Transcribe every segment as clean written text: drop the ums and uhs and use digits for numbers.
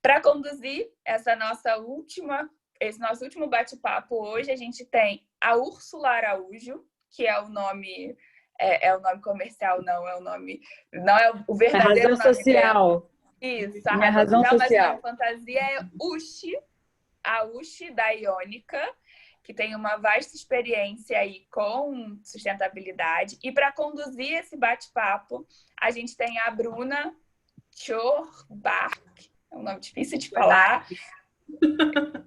Para conduzir esse nosso último bate-papo hoje, a gente tem a Úrsula Araújo, que é o nome comercial, não é o verdadeiro razão nome social. dela. Isso, a Minha razão razão social, mas o social. nome fantasia é Ushi, a Ushi da Iônica, que tem uma vasta experiência aí com sustentabilidade. E para conduzir esse bate-papo, a gente tem a Bruna Chorbach, é um nome difícil de falar.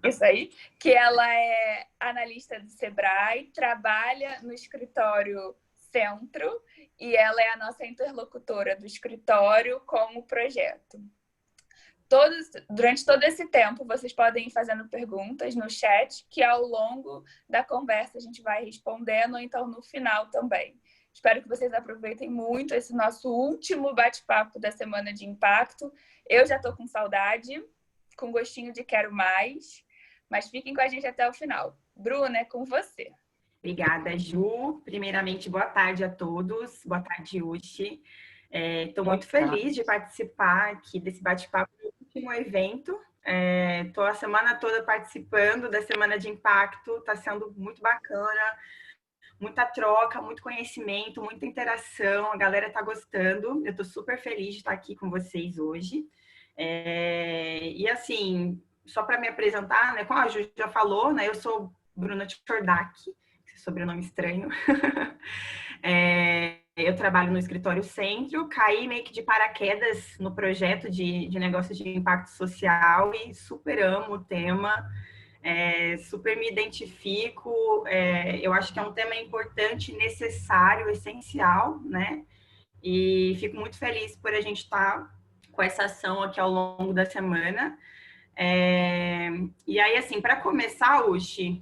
Isso aí, que ela é analista do Sebrae, trabalha no escritório Centro e ela é a nossa interlocutora do escritório com o projeto. Durante todo esse tempo, vocês podem ir fazendo perguntas no chat, que ao longo da conversa a gente vai respondendo, ou então no final também. Espero que vocês aproveitem muito esse nosso último bate-papo da Semana de Impacto. Eu já estou com saudade, com gostinho de quero mais, mas fiquem com a gente até o final. Bruna, é com você. Obrigada, Ju. Primeiramente, boa tarde a todos. Boa tarde, Uchi. Estou muito feliz de participar aqui desse bate-papo no último evento. Estou a semana toda participando da Semana de Impacto. Está sendo muito bacana, muita troca, muito conhecimento, muita interação. A galera está gostando. Eu estou super feliz de estar aqui com vocês hoje. E assim, só para me apresentar, né, como a Ju já falou, né, eu sou Bruna Chorbach, sobrenome estranho. Eu trabalho no escritório Centro, caí meio que de paraquedas no projeto de negócios de impacto social e super amo o tema, super me identifico, eu acho que é um tema importante, necessário, essencial, né? E fico muito feliz por a gente estar com essa ação aqui ao longo da semana. E aí, assim, para começar, Uchi,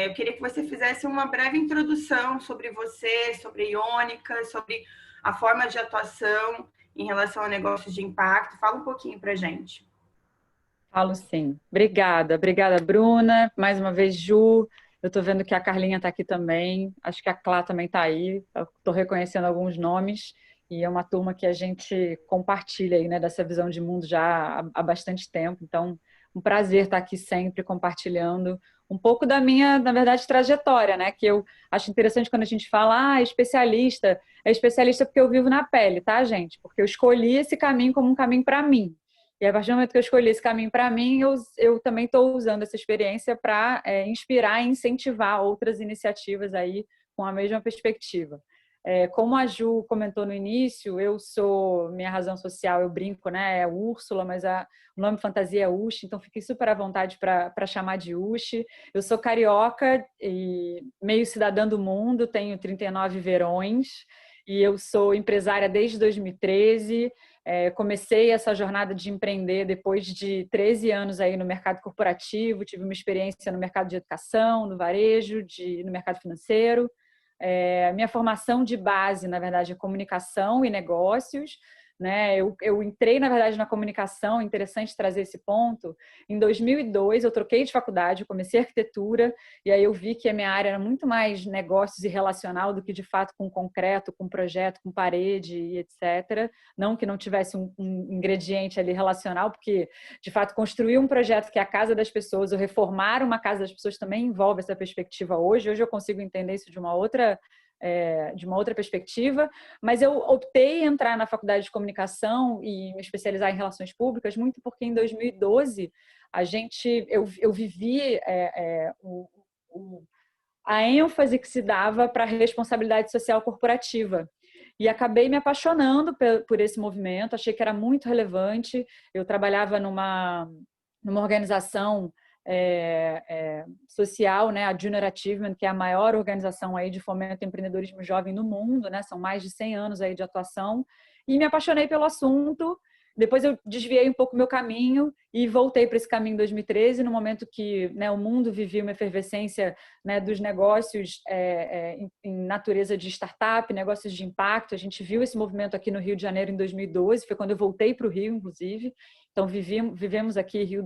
eu queria que você fizesse uma breve introdução sobre você, sobre Iônica, sobre a forma de atuação em relação a negócios de impacto. Fala um pouquinho para a gente. Falo sim. Obrigada, Bruna. Mais uma vez, Ju. Eu estou vendo que a Carlinha está aqui também. Acho que a Clá também está aí. Estou reconhecendo alguns nomes. E é uma turma que a gente compartilha aí, né, dessa visão de mundo já há bastante tempo. Então, um prazer estar aqui sempre compartilhando um pouco da minha, na verdade, trajetória, né? Que eu acho interessante quando a gente fala, é especialista porque eu vivo na pele, tá, gente? Porque eu escolhi esse caminho como um caminho para mim. E a partir do momento que eu escolhi esse caminho para mim, eu também estou usando essa experiência para inspirar e incentivar outras iniciativas aí com a mesma perspectiva. Como a Ju comentou no início, minha razão social, eu brinco, né? É Úrsula, mas o nome fantasia é Uchi, então fiquei super à vontade para chamar de Uchi. Eu sou carioca e meio cidadã do mundo, tenho 39 verões e eu sou empresária desde 2013. Comecei essa jornada de empreender depois de 13 anos aí no mercado corporativo, tive uma experiência no mercado de educação, no varejo, no mercado financeiro. Minha formação de base, na verdade, é comunicação e negócios, né? Eu entrei, na verdade, na comunicação, é interessante trazer esse ponto. Em 2002, eu troquei de faculdade, eu comecei arquitetura, e aí eu vi que a minha área era muito mais negócios e relacional do que, de fato, com concreto, com projeto, com parede e etc. Não que não tivesse um ingrediente ali relacional, porque, de fato, construir um projeto que é a casa das pessoas, ou reformar uma casa das pessoas também envolve essa perspectiva hoje. Hoje eu consigo entender isso de uma outra perspectiva, mas eu optei em entrar na faculdade de comunicação e me especializar em relações públicas muito porque em 2012 eu vivi a ênfase que se dava para a responsabilidade social corporativa. E acabei me apaixonando por esse movimento, achei que era muito relevante. Eu trabalhava numa organização social, né, a Junior Achievement, que é a maior organização aí de fomento ao empreendedorismo jovem no mundo, né, são mais de 100 anos aí de atuação, e me apaixonei pelo assunto. Depois eu desviei um pouco meu caminho e voltei para esse caminho em 2013, no momento que, né, o mundo vivia uma efervescência, né, dos negócios em natureza de startup, negócios de impacto. A gente viu esse movimento aqui no Rio de Janeiro em 2012, foi quando eu voltei para o Rio, inclusive. Então, vivemos aqui Rio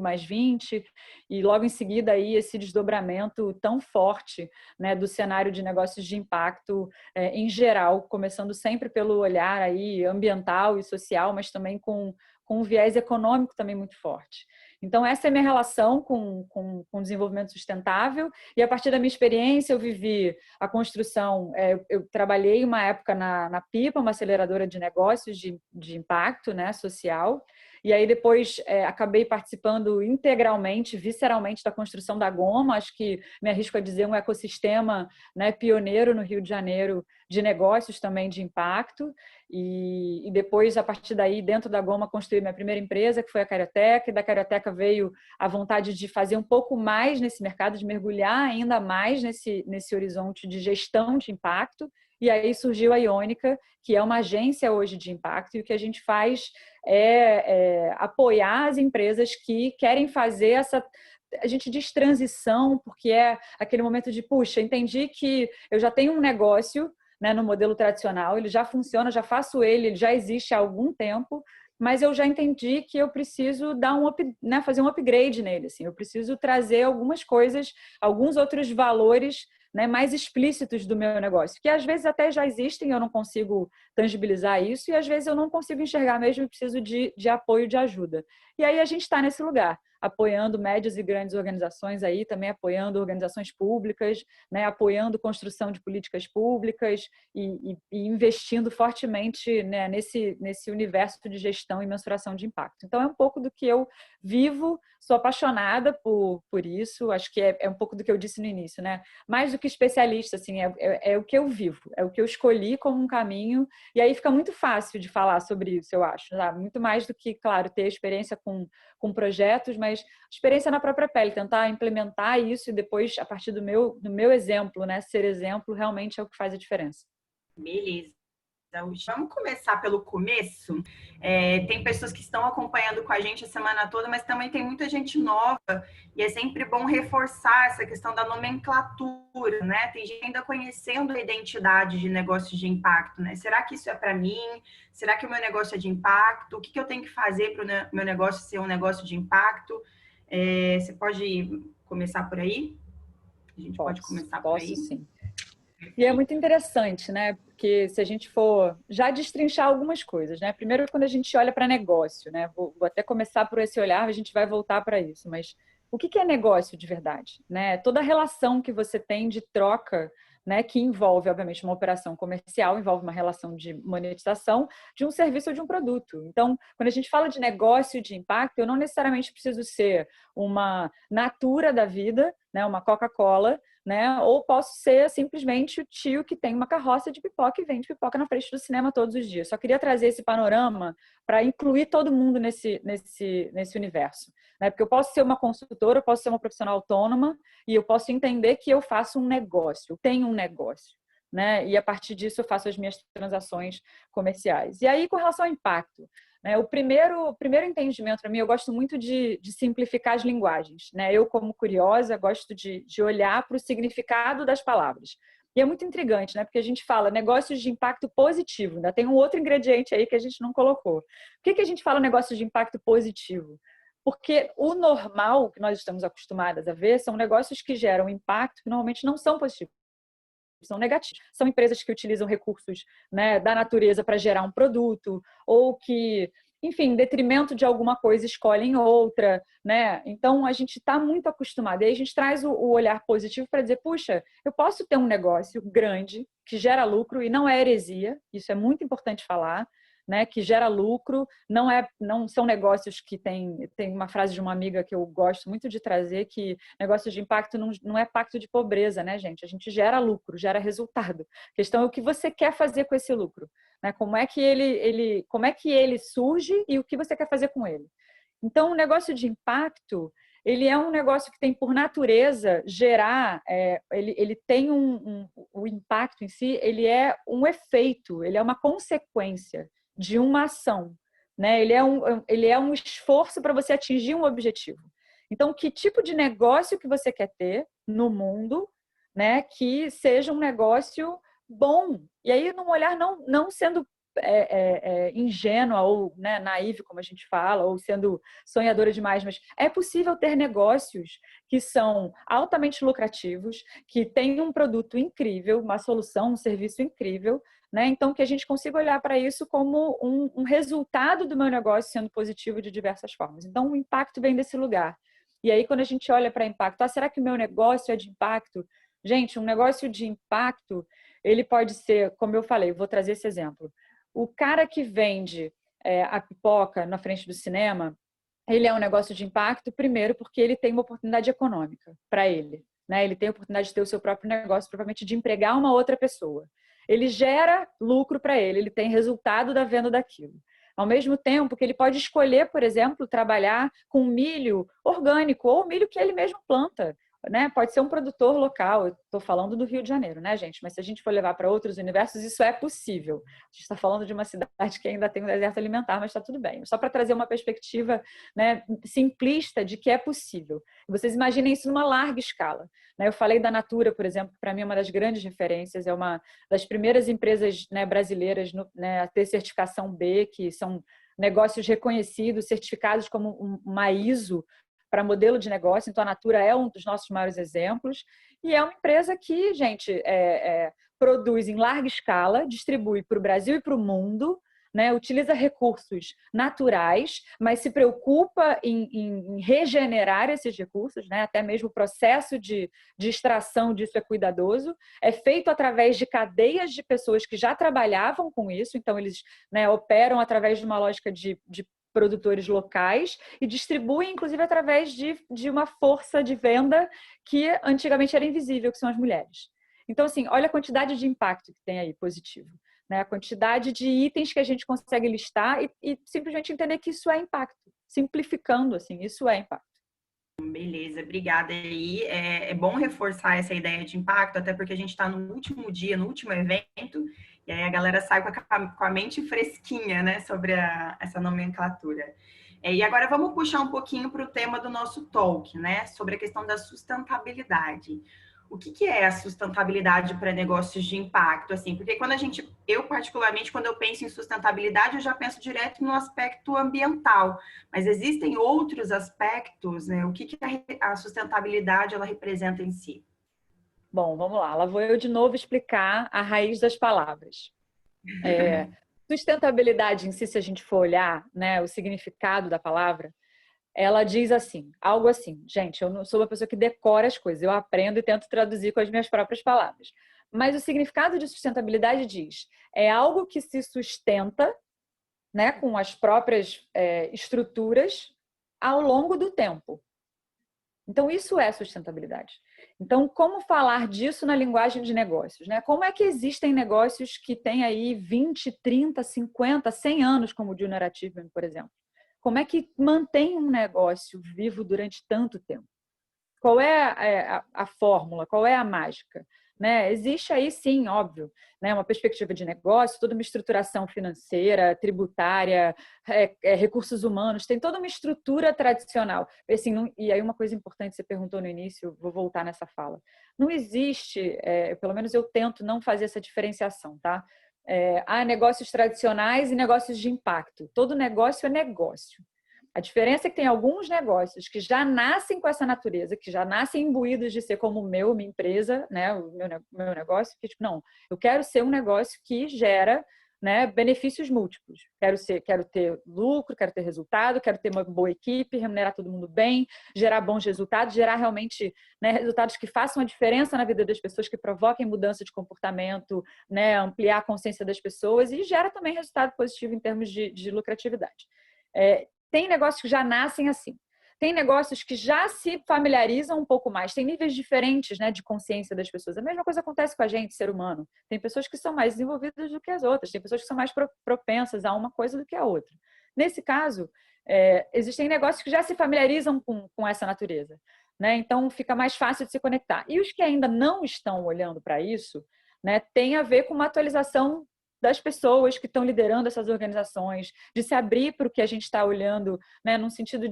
mais 20, e logo em seguida aí esse desdobramento tão forte, né, do cenário de negócios de impacto em geral, começando sempre pelo olhar aí ambiental e social, mas também com com um viés econômico também muito forte. Então, essa é a minha relação com o desenvolvimento sustentável. E a partir da minha experiência, eu vivi a construção. Eu trabalhei uma época na PIPA, uma aceleradora de negócios de impacto, né, social. E aí depois acabei participando integralmente, visceralmente da construção da Goma. Acho que me arrisco a dizer um ecossistema, né, pioneiro no Rio de Janeiro de negócios também de impacto. E depois, a partir daí, dentro da Goma, construí minha primeira empresa, que foi a Carioteca. E da Carioteca veio a vontade de fazer um pouco mais nesse mercado, de mergulhar ainda mais nesse horizonte de gestão de impacto. E aí surgiu a Iônica, que é uma agência hoje de impacto, e o que a gente faz é apoiar as empresas que querem fazer essa... A gente diz transição, porque é aquele momento de, puxa, entendi que eu já tenho um negócio, né, no modelo tradicional, ele já funciona, já faço ele já existe há algum tempo, mas eu já entendi que eu preciso dar né, fazer um upgrade nele. Assim, eu preciso trazer algumas coisas, alguns outros valores, né, mais explícitos do meu negócio, que às vezes até já existem, eu não consigo tangibilizar isso, e às vezes eu não consigo enxergar mesmo e preciso de apoio, de ajuda. E aí a gente está nesse lugar, apoiando médias e grandes organizações aí, também apoiando organizações públicas, né, apoiando construção de políticas públicas e investindo fortemente, né, nesse universo de gestão e mensuração de impacto. Então, é um pouco do que eu vivo, sou apaixonada por isso, acho que é um pouco do que eu disse no início, né? Mais do que especialista, assim, é o que eu vivo, é o que eu escolhi como um caminho, e aí fica muito fácil de falar sobre isso, eu acho, sabe? Muito mais do que, claro, ter experiência com projetos, mas experiência na própria pele, tentar implementar isso e depois, a partir do meu exemplo, né, ser exemplo, realmente é o que faz a diferença. Beleza. Vamos começar pelo começo. Tem pessoas que estão acompanhando com a gente a semana toda, mas também tem muita gente nova e é sempre bom reforçar essa questão da nomenclatura, né? Tem gente ainda conhecendo a identidade de negócio de impacto, né? Será que isso é para mim? Será que o meu negócio é de impacto? O que eu tenho que fazer para o meu negócio ser um negócio de impacto? Você pode começar por aí? A gente pode começar por aí? Posso, sim. E é muito interessante, né? Porque se a gente for já destrinchar algumas coisas, né? Primeiro, quando a gente olha para negócio, né? Vou até começar por esse olhar, a gente vai voltar para isso. Mas o que é negócio de verdade, né? Toda a relação que você tem de troca, né? Que envolve, obviamente, uma operação comercial, envolve uma relação de monetização de um serviço ou de um produto. Então, quando a gente fala de negócio de impacto, eu não necessariamente preciso ser uma Natura da vida, né? Uma Coca-Cola, né? Ou posso ser simplesmente o tio que tem uma carroça de pipoca e vende pipoca na frente do cinema todos os dias. Só queria trazer esse panorama para incluir todo mundo nesse universo, né? Porque eu posso ser uma consultora, eu posso ser uma profissional autônoma e eu posso entender que eu faço um negócio, eu tenho um negócio, né? E a partir disso eu faço as minhas transações comerciais. E aí, com relação ao impacto, o primeiro entendimento para mim, eu gosto muito de simplificar as linguagens, né? Eu, como curiosa, gosto de olhar para o significado das palavras. E é muito intrigante, né? Porque a gente fala negócios de impacto positivo, ainda tem um outro ingrediente aí que a gente não colocou. Por que a gente fala negócios de impacto positivo? Porque o normal que nós estamos acostumadas a ver são negócios que geram impacto que normalmente não são positivos, são negativos. São empresas que utilizam recursos, né, da natureza para gerar um produto, ou que, enfim, em detrimento de alguma coisa, escolhem outra, né? Então, a gente está muito acostumado. E aí a gente traz o olhar positivo para dizer, puxa, eu posso ter um negócio grande que gera lucro e não é heresia, isso é muito importante falar, né, que gera lucro, não são negócios que tem uma frase de uma amiga que eu gosto muito de trazer, que negócios de impacto não é pacto de pobreza, né, gente? A gente gera lucro, gera resultado. A questão é o que você quer fazer com esse lucro, né? Como é que ele surge e o que você quer fazer com ele. Então, o negócio de impacto, ele é um negócio que tem, por natureza, gerar, ele tem o impacto em si, ele é um efeito, ele é uma consequência de uma ação, né? Ele é um esforço para você atingir um objetivo. Então, que tipo de negócio que você quer ter no mundo, né? Que seja um negócio bom. E aí, num olhar não sendo ingênua ou, né, naive, como a gente fala, ou sendo sonhadora demais, mas é possível ter negócios que são altamente lucrativos, que têm um produto incrível, uma solução, um serviço incrível, né? Então, que a gente consiga olhar para isso como um resultado do meu negócio sendo positivo de diversas formas. Então, o impacto vem desse lugar. E aí, quando a gente olha para impacto, será que o meu negócio é de impacto? Gente, um negócio de impacto, ele pode ser, como eu falei, vou trazer esse exemplo. O cara que vende a pipoca na frente do cinema, ele é um negócio de impacto, primeiro, porque ele tem uma oportunidade econômica para ele, né? Ele tem a oportunidade de ter o seu próprio negócio, provavelmente de empregar uma outra pessoa. Ele gera lucro para ele tem resultado da venda daquilo. Ao mesmo tempo que ele pode escolher, por exemplo, trabalhar com milho orgânico ou milho que ele mesmo planta, né? Pode ser um produtor local. Eu estou falando do Rio de Janeiro, né, gente? Mas se a gente for levar para outros universos, isso é possível. A gente está falando de uma cidade que ainda tem um deserto alimentar, mas está tudo bem. Só para trazer uma perspectiva, né, simplista de que é possível. Vocês imaginem isso numa larga escala. Eu falei da Natura, por exemplo, que para mim é uma das grandes referências, é uma das primeiras empresas, né, brasileiras, né, a ter certificação B, que são negócios reconhecidos, certificados como uma ISO para modelo de negócio. Então, a Natura é um dos nossos maiores exemplos. E é uma empresa que, gente, produz em larga escala, distribui para o Brasil e para o mundo, né? Utiliza recursos naturais, mas se preocupa em regenerar esses recursos, né? Até mesmo o processo de extração disso é cuidadoso. É feito através de cadeias de pessoas que já trabalhavam com isso, então eles, né, operam através de uma lógica de produtores locais e distribuem, inclusive, através de uma força de venda que antigamente era invisível, que são as mulheres. Então, assim, olha a quantidade de impacto que tem aí positivo, né? A quantidade de itens que a gente consegue listar e simplesmente entender que isso é impacto. Simplificando, assim, isso é impacto. Beleza, obrigada aí. É bom reforçar essa ideia de impacto, até porque a gente está no último dia, no último evento, e aí a galera sai com a mente fresquinha, né, sobre essa nomenclatura. E agora vamos puxar um pouquinho para o tema do nosso talk, né, sobre a questão da sustentabilidade. O que é a sustentabilidade para negócios de impacto? Assim, porque eu particularmente, quando eu penso em sustentabilidade, eu já penso direto no aspecto ambiental, mas existem outros aspectos, né? O que a sustentabilidade ela representa em si? Bom, vamos lá. Lá vou eu de novo explicar a raiz das palavras. Sustentabilidade em si, se a gente for olhar, né, o significado da palavra, ela diz assim, algo assim, gente, eu não sou uma pessoa que decora as coisas, eu aprendo e tento traduzir com as minhas próprias palavras. Mas o significado de sustentabilidade diz, é algo que se sustenta, né, com as próprias estruturas ao longo do tempo. Então, isso é sustentabilidade. Então, como falar disso na linguagem de negócios, né? Como é que existem negócios que têm aí 20, 30, 50, 100 anos, como o Junior Achievement, por exemplo? Como é que mantém um negócio vivo durante tanto tempo? Qual é a fórmula? Qual é a mágica? Né? Existe aí, sim, óbvio, né? Uma perspectiva de negócio, toda uma estruturação financeira, tributária, recursos humanos, tem toda uma estrutura tradicional. Assim, e aí uma coisa importante, você perguntou no início, vou voltar nessa fala. Não existe, pelo menos eu tento não fazer essa diferenciação, tá? Há negócios tradicionais e negócios de impacto. Todo negócio é negócio. A diferença é que tem alguns negócios que já nascem com essa natureza, que já nascem imbuídos de ser como minha empresa, né, o meu negócio, que tipo, não, eu quero ser um negócio que gera, né, benefícios múltiplos. Quero ter lucro, quero ter resultado, quero ter uma boa equipe, remunerar todo mundo bem, gerar bons resultados, gerar realmente, né, resultados que façam a diferença na vida das pessoas, que provoquem mudança de comportamento, né, ampliar a consciência das pessoas e gera também resultado positivo em termos de lucratividade. Tem negócios que já nascem assim. Tem negócios que já se familiarizam um pouco mais. Tem níveis diferentes, né, de consciência das pessoas. A mesma coisa acontece com a gente, ser humano. Tem pessoas que são mais desenvolvidas do que as outras. Tem pessoas que são mais propensas a uma coisa do que a outra. Nesse caso, existem negócios que já se familiarizam com essa natureza, né? Então, fica mais fácil de se conectar. E os que ainda não estão olhando para isso, né, tem a ver com uma atualização das pessoas que estão liderando essas organizações, de se abrir para o que a gente está olhando, né, num sentido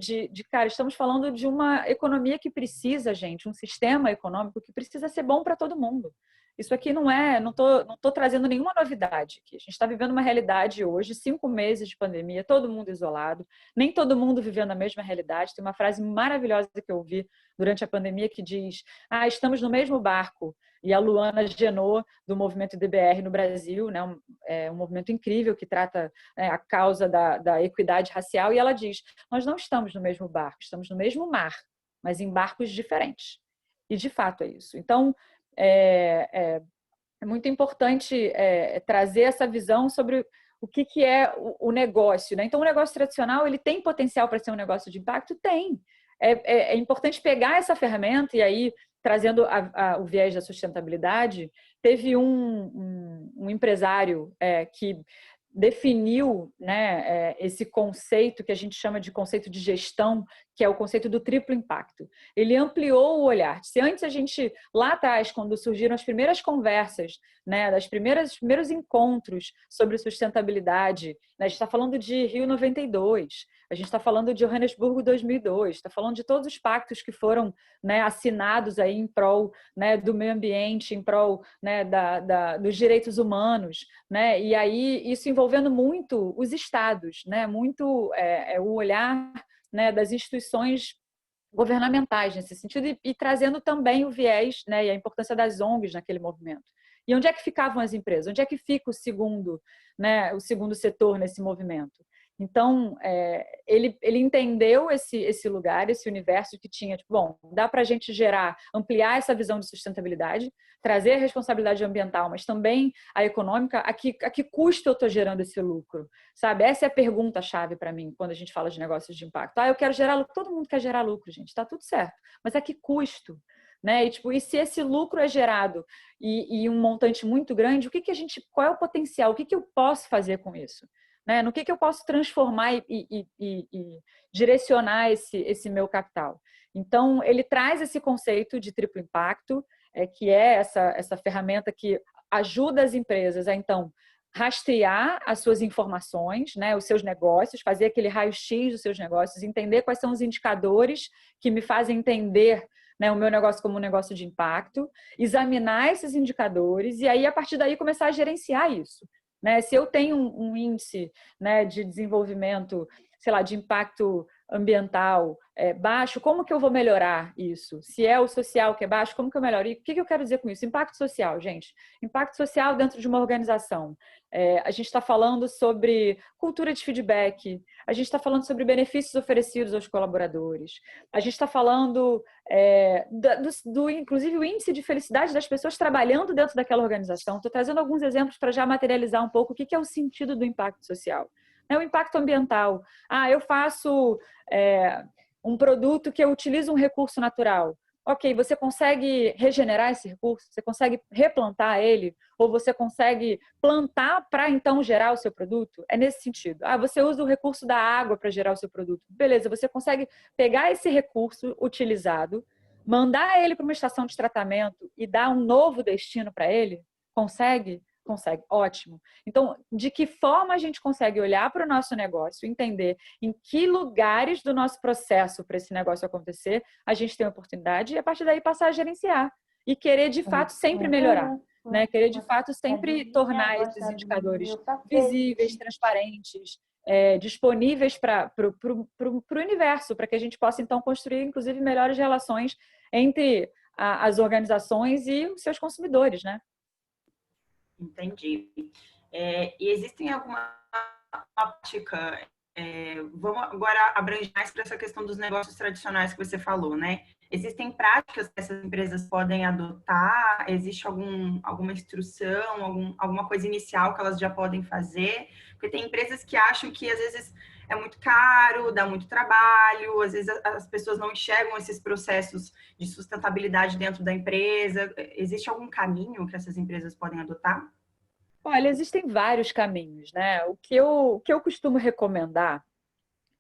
cara, estamos falando de uma economia que precisa, gente, um sistema econômico que precisa ser bom para todo mundo. Isso aqui não tô trazendo nenhuma novidade aqui. A gente está vivendo uma realidade hoje, 5 meses de pandemia, todo mundo isolado, nem todo mundo vivendo a mesma realidade. Tem uma frase maravilhosa que eu ouvi durante a pandemia que diz: estamos no mesmo barco. E a Luana Genot, do movimento DBR no Brasil, né, um movimento incrível que trata, né, a causa da equidade racial, e ela diz: nós não estamos no mesmo barco, estamos no mesmo mar, mas em barcos diferentes. E de fato é isso. Então, é muito importante trazer essa visão sobre o que é o negócio, né? Então, o negócio tradicional, ele tem potencial para ser um negócio de impacto? Tem. É importante pegar essa ferramenta e aí, trazendo o viés da sustentabilidade, teve um empresário que definiu, né, esse conceito que a gente chama de conceito de gestão, que é o conceito do triplo impacto. Ele ampliou o olhar. Se antes a gente, lá atrás, quando surgiram as primeiras conversas, né, dos primeiros encontros sobre sustentabilidade, né, a gente está falando de Rio 92, a gente está falando de Johannesburgo 2002, está falando de todos os pactos que foram, né, assinados aí em prol, né, do meio ambiente, em prol, né, dos direitos humanos, né, e aí isso envolvendo muito os estados, né, muito o olhar, né, das instituições governamentais nesse sentido e trazendo também o viés, né, e a importância das ONGs naquele movimento. E onde é que ficavam as empresas? Onde é que fica o segundo, né, o segundo setor nesse movimento? Então, ele entendeu esse lugar, esse universo que tinha, tipo, bom, dá para a gente ampliar essa visão de sustentabilidade, trazer a responsabilidade ambiental, mas também a econômica, a que custo eu estou gerando esse lucro? Sabe? Essa é a pergunta-chave para mim, quando a gente fala de negócios de impacto. Eu quero gerar lucro, todo mundo quer gerar lucro, gente, está tudo certo, mas a que custo? Né? E se esse lucro é gerado e um montante muito grande, qual é o potencial? O que eu posso fazer com isso? Né? No que eu posso transformar e direcionar esse meu capital? Então, ele traz esse conceito de triplo impacto, que é essa ferramenta que ajuda as empresas a, então, rastrear as suas informações, né, os seus negócios, fazer aquele raio-x dos seus negócios, entender quais são os indicadores que me fazem entender, né, o meu negócio como um negócio de impacto, examinar esses indicadores e aí, a partir daí, começar a gerenciar isso. Né? Se eu tenho um índice, né, de desenvolvimento, sei lá, de impacto ambiental baixo, como que eu vou melhorar isso? Se é o social que é baixo, como que eu melhoro? E o que eu quero dizer com isso? Impacto social, gente. Impacto social dentro de uma organização. A gente está falando sobre cultura de feedback, a gente está falando sobre benefícios oferecidos aos colaboradores, a gente está falando inclusive, o índice de felicidade das pessoas trabalhando dentro daquela organização. Estou trazendo alguns exemplos para já materializar um pouco o que é o sentido do impacto social. O impacto ambiental. Eu faço um produto que eu utilizo um recurso natural. Ok, você consegue regenerar esse recurso? Você consegue replantar ele? Ou você consegue plantar para então gerar o seu produto? É nesse sentido. Você usa o recurso da água para gerar o seu produto. Beleza, você consegue pegar esse recurso utilizado, mandar ele para uma estação de tratamento e dar um novo destino para ele? Consegue? Consegue, ótimo. Então, de que forma a gente consegue olhar para o nosso negócio, entender em que lugares do nosso processo para esse negócio acontecer a gente tem oportunidade e a partir daí passar a gerenciar e querer de fato sempre melhorar, né? Querer de fato sempre tornar esses indicadores visíveis, transparentes, disponíveis para o universo, para que a gente possa então construir inclusive melhores relações entre as organizações e os seus consumidores, né? Entendi. E existem alguma prática, vamos agora abranger mais para essa questão dos negócios tradicionais que você falou, né? Existem práticas que essas empresas podem adotar? Existe alguma instrução, alguma coisa inicial que elas já podem fazer? Porque tem empresas que acham que às vezes é muito caro, dá muito trabalho, às vezes as pessoas não enxergam esses processos de sustentabilidade dentro da empresa. Existe algum caminho que essas empresas podem adotar? Olha, existem vários caminhos, né? O que eu costumo recomendar,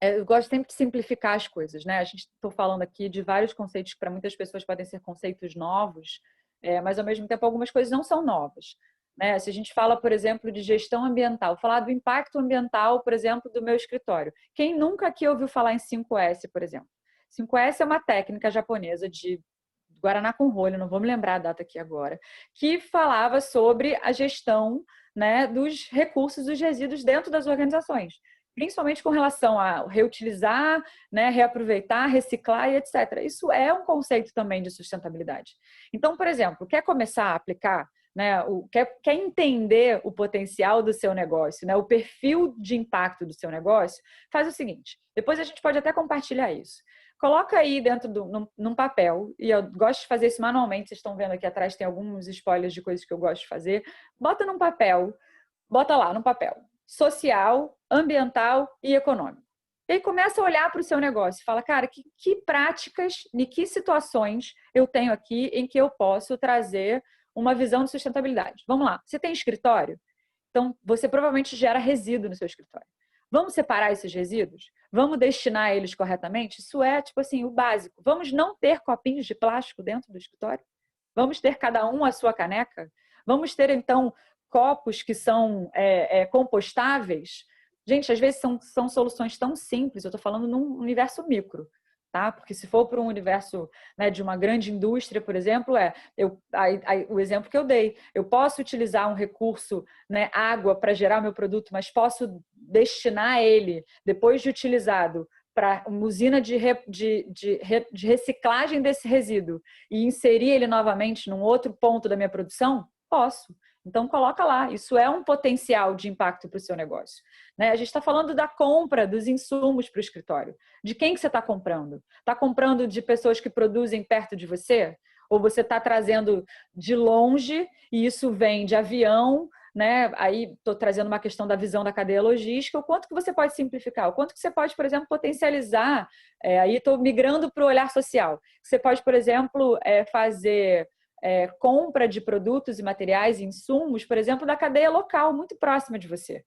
eu gosto sempre de simplificar as coisas, né? A gente está falando aqui de vários conceitos que para muitas pessoas podem ser conceitos novos, mas ao mesmo tempo algumas coisas não são novas. Né? Se a gente fala, por exemplo, de gestão ambiental, falar do impacto ambiental, por exemplo, do meu escritório. Quem nunca aqui ouviu falar em 5S, por exemplo? 5S é uma técnica japonesa Guaraná com rolha, não vou me lembrar a data aqui agora, que falava sobre a gestão, né, dos recursos, dos resíduos dentro das organizações, principalmente com relação a reutilizar, né, reaproveitar, reciclar e etc. Isso é um conceito também de sustentabilidade. Então, por exemplo, quer começar a aplicar, né, quer entender o potencial do seu negócio, né, o perfil de impacto do seu negócio, faz o seguinte, depois a gente pode até compartilhar isso. Coloca aí dentro num papel, e eu gosto de fazer isso manualmente, vocês estão vendo aqui atrás, tem alguns spoilers de coisas que eu gosto de fazer. Bota num papel, bota lá no papel, social, ambiental e econômico. E aí começa a olhar para o seu negócio, fala, cara, que práticas e que situações eu tenho aqui em que eu posso trazer uma visão de sustentabilidade. Vamos lá, você tem escritório? Então, você provavelmente gera resíduo no seu escritório. Vamos separar esses resíduos? Vamos destinar eles corretamente? Isso é, tipo assim, o básico. Vamos não ter copinhos de plástico dentro do escritório? Vamos ter cada um a sua caneca? Vamos ter, então, copos que são compostáveis? Gente, às vezes são soluções tão simples, eu estou falando num universo micro, tá? Porque se for para um universo, né, de uma grande indústria, por exemplo, o exemplo que eu dei, eu posso utilizar um recurso, né, água para gerar o meu produto, mas posso destinar ele, depois de utilizado, para uma usina de reciclagem desse resíduo e inserir ele novamente num outro ponto da minha produção? Posso. Então, coloca lá. Isso é um potencial de impacto para o seu negócio. Né? A gente está falando da compra dos insumos para o escritório. De quem que você está comprando? Está comprando de pessoas que produzem perto de você? Ou você está trazendo de longe e isso vem de avião, né? Aí estou trazendo uma questão da visão da cadeia logística. O quanto que você pode simplificar? O quanto que você pode, por exemplo, potencializar? Aí estou migrando para o olhar social. Você pode, por exemplo, fazer compra de produtos e materiais e insumos, por exemplo, da cadeia local, muito próxima de você.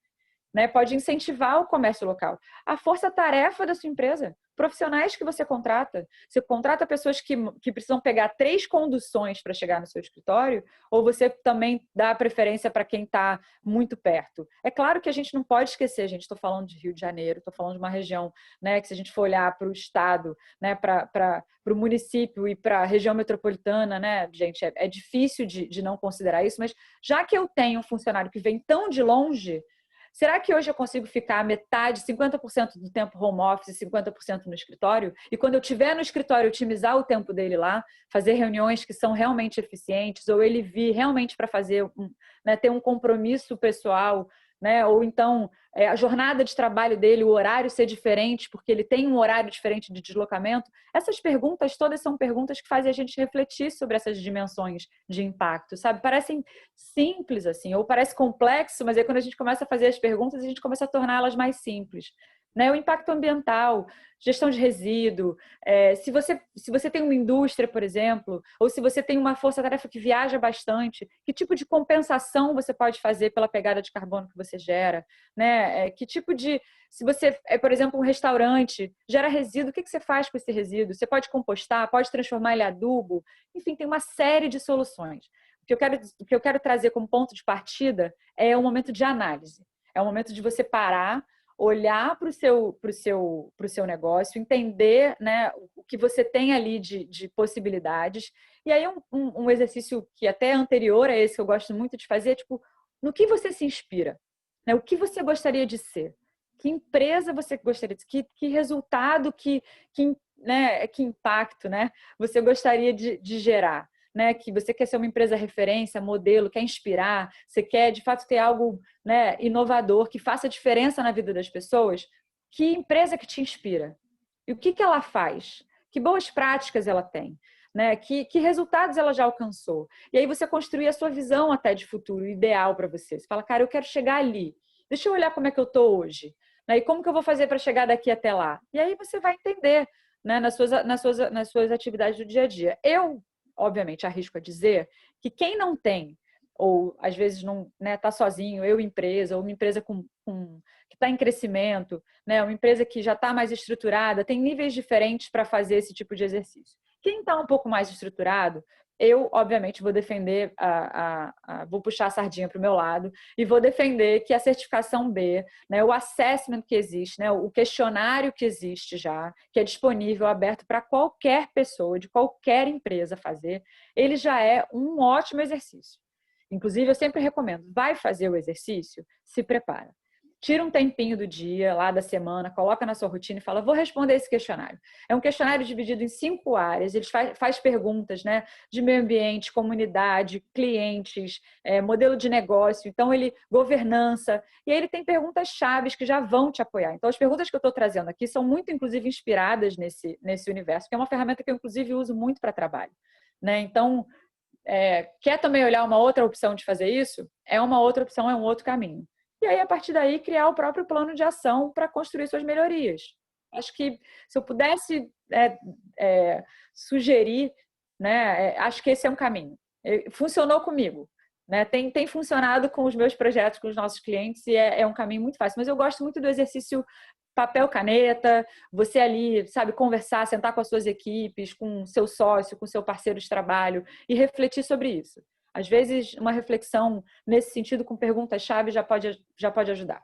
Né? Pode incentivar o comércio local. A força-tarefa da sua empresa, profissionais que você contrata. Você contrata pessoas que precisam pegar 3 conduções para chegar no seu escritório, ou você também dá preferência para quem está muito perto? É claro que a gente não pode esquecer, gente, estou falando de Rio de Janeiro, estou falando de uma região, né, que se a gente for olhar para o estado, né, para o município e para a região metropolitana, né, gente, é difícil de não considerar isso, mas já que eu tenho um funcionário que vem tão de longe, será que hoje eu consigo ficar metade, 50% do tempo home office, 50% no escritório? E quando eu estiver no escritório, otimizar o tempo dele lá, fazer reuniões que são realmente eficientes, ou ele vir realmente para fazer, né, ter um compromisso pessoal, né? Ou então a jornada de trabalho dele, o horário ser diferente, porque ele tem um horário diferente de deslocamento. Essas perguntas todas são perguntas que fazem a gente refletir sobre essas dimensões de impacto, sabe? Parecem simples assim, ou parece complexo, mas aí quando a gente começa a fazer as perguntas, a gente começa a torná-las mais simples. Né? O impacto ambiental, gestão de resíduo, se você tem uma indústria, por exemplo, ou se você tem uma força-tarefa que viaja bastante, que tipo de compensação você pode fazer pela pegada de carbono que você gera? Né? Que tipo de... Se você é, por exemplo, um restaurante, gera resíduo, o que você faz com esse resíduo? Você pode compostar, pode transformar ele em adubo? Enfim, tem uma série de soluções. O que eu quero trazer como ponto de partida é um momento de análise. É um momento de você parar, olhar para o seu negócio, entender, né, o que você tem ali de possibilidades. E aí um exercício que até é anterior a esse, que eu gosto muito de fazer, é tipo, no que você se inspira? Né? O que você gostaria de ser? Que empresa você gostaria de ser? Que resultado, que impacto, né, você gostaria de gerar? Né, que você quer ser uma empresa referência, modelo, quer inspirar, você quer de fato ter algo, né, inovador, que faça diferença na vida das pessoas, que empresa que te inspira? E o que ela faz? Que boas práticas ela tem? Né? Que resultados ela já alcançou? E aí você construir a sua visão até de futuro, ideal para você. Você fala, cara, eu quero chegar ali. Deixa eu olhar como é que eu estou hoje. Né? E como que eu vou fazer para chegar daqui até lá? E aí você vai entender, né, nas suas atividades do dia a dia. Eu, obviamente, arrisco a dizer que quem não tem, ou às vezes não está, né, sozinho, empresa, ou uma empresa que está em crescimento, né, uma empresa que já está mais estruturada, tem níveis diferentes para fazer esse tipo de exercício. Quem está um pouco mais estruturado eu, obviamente, vou defender, vou puxar a sardinha para o meu lado e vou defender que a certificação B, né, o assessment que existe, né, o questionário que existe já, que é disponível, aberto para qualquer pessoa, de qualquer empresa fazer, ele já é um ótimo exercício. Inclusive, eu sempre recomendo, vai fazer o exercício, se prepara. Tira um tempinho do dia, lá da semana, coloca na sua rotina e fala, vou responder esse questionário. É um questionário dividido em 5 áreas, ele faz perguntas, né, de meio ambiente, comunidade, clientes, modelo de negócio, então governança, e aí ele tem perguntas chaves que já vão te apoiar. Então as perguntas que eu estou trazendo aqui são muito, inclusive, inspiradas nesse universo, que é uma ferramenta que eu, inclusive, uso muito para trabalho, né? Então, quer também olhar uma outra opção de fazer isso? É uma outra opção, é um outro caminho. E aí, a partir daí, criar o próprio plano de ação para construir suas melhorias. Acho que se eu pudesse sugerir, né, acho que esse é um caminho. Funcionou comigo, né? Tem funcionado com os meus projetos, com os nossos clientes, e é um caminho muito fácil. Mas eu gosto muito do exercício papel, caneta, você ali, sabe, conversar, sentar com as suas equipes, com o seu sócio, com o seu parceiro de trabalho e refletir sobre isso. Às vezes, uma reflexão nesse sentido, com perguntas-chave, já pode ajudar.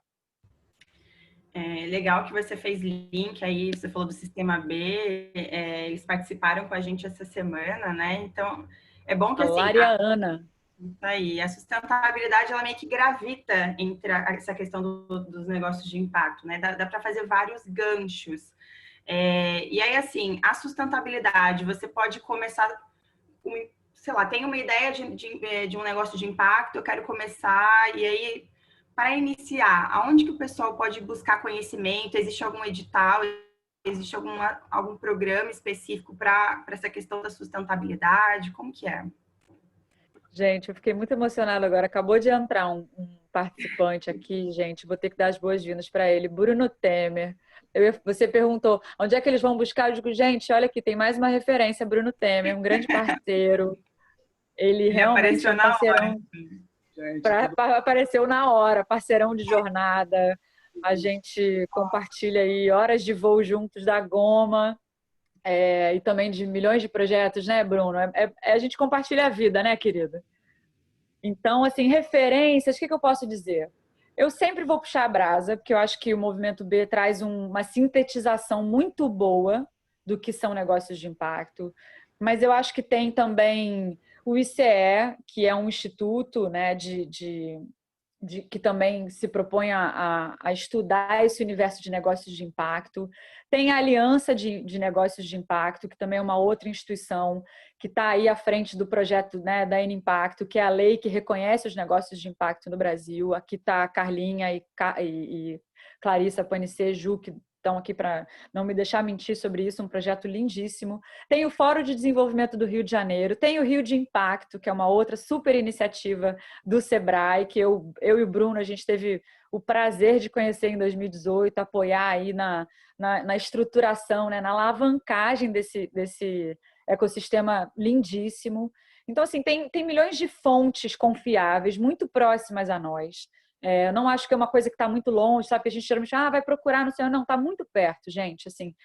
É legal que você fez link aí, você falou do Sistema B, eles participaram com a gente essa semana, né? Então, é bom que assim... Ana. Isso aí, a sustentabilidade, ela meio que gravita entre essa questão dos negócios de impacto, né? Dá para fazer vários ganchos. E aí, assim, a sustentabilidade, você pode começar... sei lá, tem uma ideia de um negócio de impacto, eu quero começar, e aí, para iniciar, aonde que o pessoal pode buscar conhecimento? Existe algum edital? Existe algum programa específico para essa questão da sustentabilidade? Como que é? Gente, eu fiquei muito emocionada agora. Acabou de entrar um participante aqui, gente. Vou ter que dar as boas-vindas para ele, Bruno Temer. Você perguntou onde é que eles vão buscar? Eu digo, gente, olha aqui, tem mais uma referência, Bruno Temer, um grande parceiro. Ele realmente é um parceirão. Apareceu na hora, parceirão de jornada. A gente compartilha aí horas de voo juntos da Goma. E também de milhões de projetos, né, Bruno? A gente compartilha a vida, né, querida? Então, assim, referências, o que eu posso dizer? Eu sempre vou puxar a brasa, porque eu acho que o Movimento B traz uma sintetização muito boa do que são negócios de impacto, mas eu acho que tem também o ICE, que é um instituto, né, que também se propõe a estudar esse universo de negócios de impacto. Tem a Aliança de Negócios de Impacto, que também é uma outra instituição que está aí à frente do projeto, né, da N-Impacto, que é a lei que reconhece os negócios de impacto no Brasil. Aqui está a Carlinha e Clarissa Paniceju, que estão aqui para não me deixar mentir sobre isso, um projeto lindíssimo. Tem o Fórum de Desenvolvimento do Rio de Janeiro, tem o Rio de Impacto, que é uma outra super iniciativa do Sebrae, que eu e o Bruno, a gente teve o prazer de conhecer em 2018, apoiar aí na estruturação, né, na alavancagem desse ecossistema lindíssimo. Então, assim, tem milhões de fontes confiáveis, muito próximas a nós. Eu não acho que é uma coisa que está muito longe, sabe? Que a gente geralmente vai procurar, não sei, não, está muito perto, gente. Assim,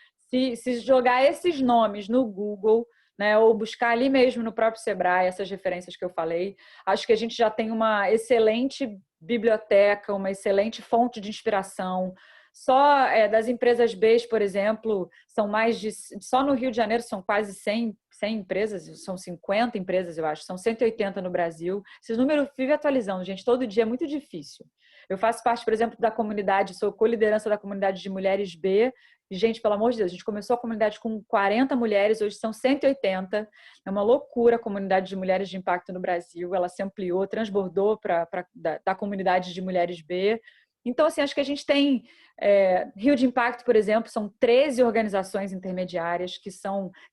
se jogar esses nomes no Google, né, ou buscar ali mesmo no próprio Sebrae, essas referências que eu falei, acho que a gente já tem uma excelente biblioteca, uma excelente fonte de inspiração. Só das empresas B, por exemplo, são mais de... Só no Rio de Janeiro são quase 100 empresas, são 50 empresas, eu acho, são 180 no Brasil. Esses números vivem atualizando, gente, todo dia é muito difícil. Eu faço parte, por exemplo, da comunidade, sou co-liderança da comunidade de mulheres B. E, gente, pelo amor de Deus, a gente começou a comunidade com 40 mulheres, hoje são 180. É uma loucura a comunidade de mulheres de impacto no Brasil. Ela se ampliou, transbordou da comunidade de mulheres B. Então, assim, acho que a gente tem Rio de Impacto, por exemplo, são 13 organizações intermediárias que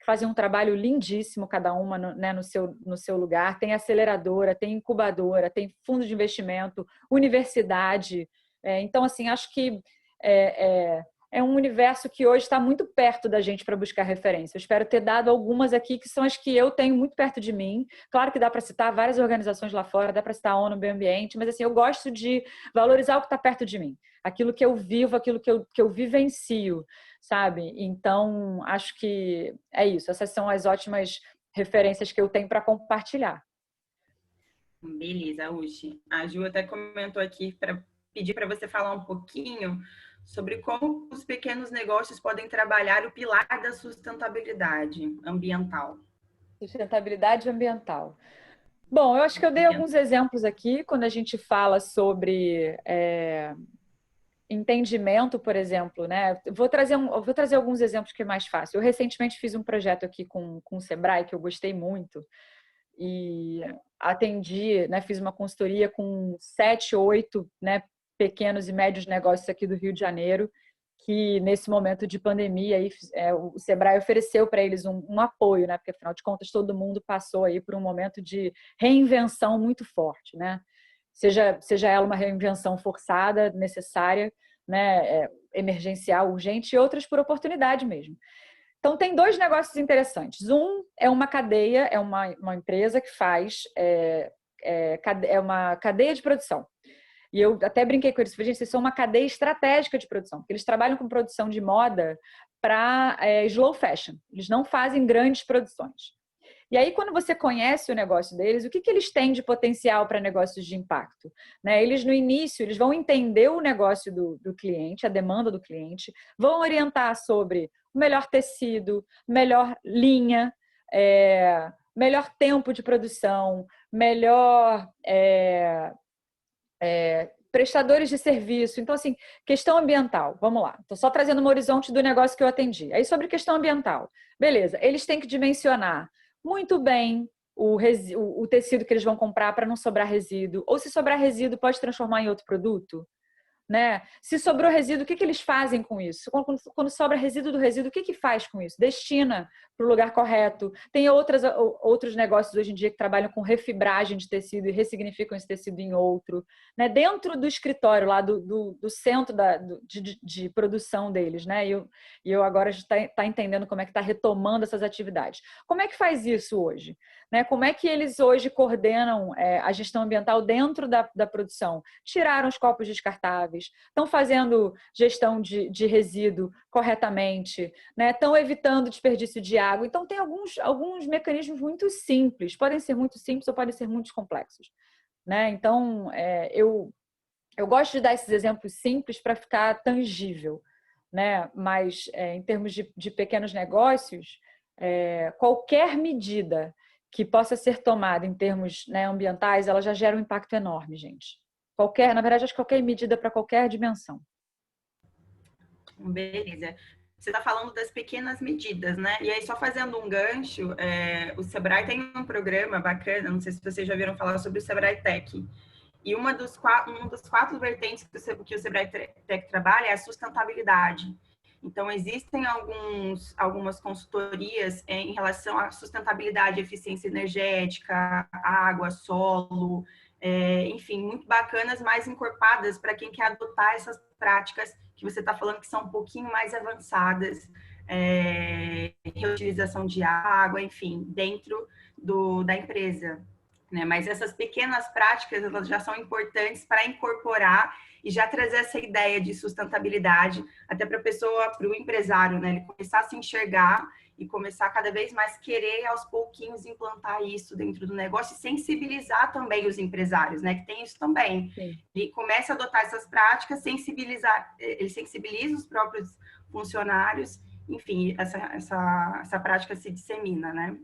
fazem um trabalho lindíssimo, cada uma no seu lugar. Tem aceleradora, tem incubadora, tem fundo de investimento, universidade. Então, assim, acho que é um universo que hoje está muito perto da gente para buscar referência. Eu espero ter dado algumas aqui que são as que eu tenho muito perto de mim. Claro que dá para citar várias organizações lá fora, dá para citar a ONU Meio Ambiente, mas assim, eu gosto de valorizar o que está perto de mim. Aquilo que eu vivo, aquilo que eu vivencio, sabe? Então, acho que é isso. Essas são as ótimas referências que eu tenho para compartilhar. Beleza, Uchi. A Ju até comentou aqui para pedir para você falar um pouquinho sobre como os pequenos negócios podem trabalhar o pilar da sustentabilidade ambiental. Sustentabilidade ambiental. Bom, eu acho que eu dei alguns exemplos aqui quando a gente fala sobre entendimento, por exemplo, né? Vou trazer alguns exemplos que é mais fácil. Eu recentemente fiz um projeto aqui com o Sebrae que eu gostei muito e atendi, né? Fiz uma consultoria com 7, 8, né, pequenos e médios negócios aqui do Rio de Janeiro, que nesse momento de pandemia aí, o Sebrae ofereceu para eles um apoio, né? Porque afinal de contas todo mundo passou aí por um momento de reinvenção muito forte, né? Seja ela uma reinvenção forçada, necessária, né? Emergencial, urgente, e outras por oportunidade mesmo. Então, tem 2 negócios interessantes. Um é uma cadeia, é uma empresa que faz uma cadeia de produção. E eu até brinquei com eles, falei, gente, vocês são uma cadeia estratégica de produção, porque eles trabalham com produção de moda para slow fashion. Eles não fazem grandes produções. E aí, quando você conhece o negócio deles, o que eles têm de potencial para negócios de impacto? Né? Eles, no início, eles vão entender o negócio do cliente, a demanda do cliente, vão orientar sobre o melhor tecido, melhor linha, melhor tempo de produção, melhor prestadores de serviço. Então, assim, questão ambiental, vamos lá. Estou só trazendo um horizonte do negócio que eu atendi. Aí, sobre questão ambiental. Beleza, eles têm que dimensionar muito bem o tecido que eles vão comprar para não sobrar resíduo. Ou se sobrar resíduo, pode transformar em outro produto. Né? Se sobrou resíduo, o que eles fazem com isso? Quando sobra resíduo do resíduo, o que faz com isso? Destina para o lugar correto. Tem outros negócios hoje em dia que trabalham com refibragem de tecido e ressignificam esse tecido em outro. Né? Dentro do escritório, lá do centro de produção deles. Né? E eu agora está entendendo como é que está retomando essas atividades. Como é que faz isso hoje? Né? Como é que eles hoje coordenam a gestão ambiental dentro da produção? Tiraram os copos descartáveis, estão fazendo gestão de resíduo corretamente, né? Estão evitando desperdício de água. Então, tem alguns mecanismos muito simples, podem ser muito simples ou podem ser muito complexos. Né? Então, eu gosto de dar esses exemplos simples para ficar tangível. Né? Mas, em termos de pequenos negócios, qualquer medida que possa ser tomada em termos, né, ambientais, ela já gera um impacto enorme, gente. Na verdade, acho que qualquer medida para qualquer dimensão. Beleza. Você está falando das pequenas medidas, né? E aí, só fazendo um gancho, o Sebrae tem um programa bacana, não sei se vocês já viram falar sobre o Sebrae Tech. E uma dos 4 vertentes que o Sebrae Tech trabalha é a sustentabilidade. Então, existem algumas consultorias em relação à sustentabilidade, eficiência energética, água, solo, enfim, muito bacanas, mais encorpadas para quem quer adotar essas práticas que você está falando que são um pouquinho mais avançadas, reutilização de água, enfim, dentro da empresa. Né? Mas essas pequenas práticas, elas já são importantes para incorporar e já trazer essa ideia de sustentabilidade até para a pessoa, para o empresário, né? Ele começar a se enxergar e começar cada vez mais querer aos pouquinhos implantar isso dentro do negócio e sensibilizar também os empresários, né? Que tem isso também. Sim. Ele começa a adotar essas práticas, ele sensibiliza os próprios funcionários, enfim, essa prática se dissemina, né?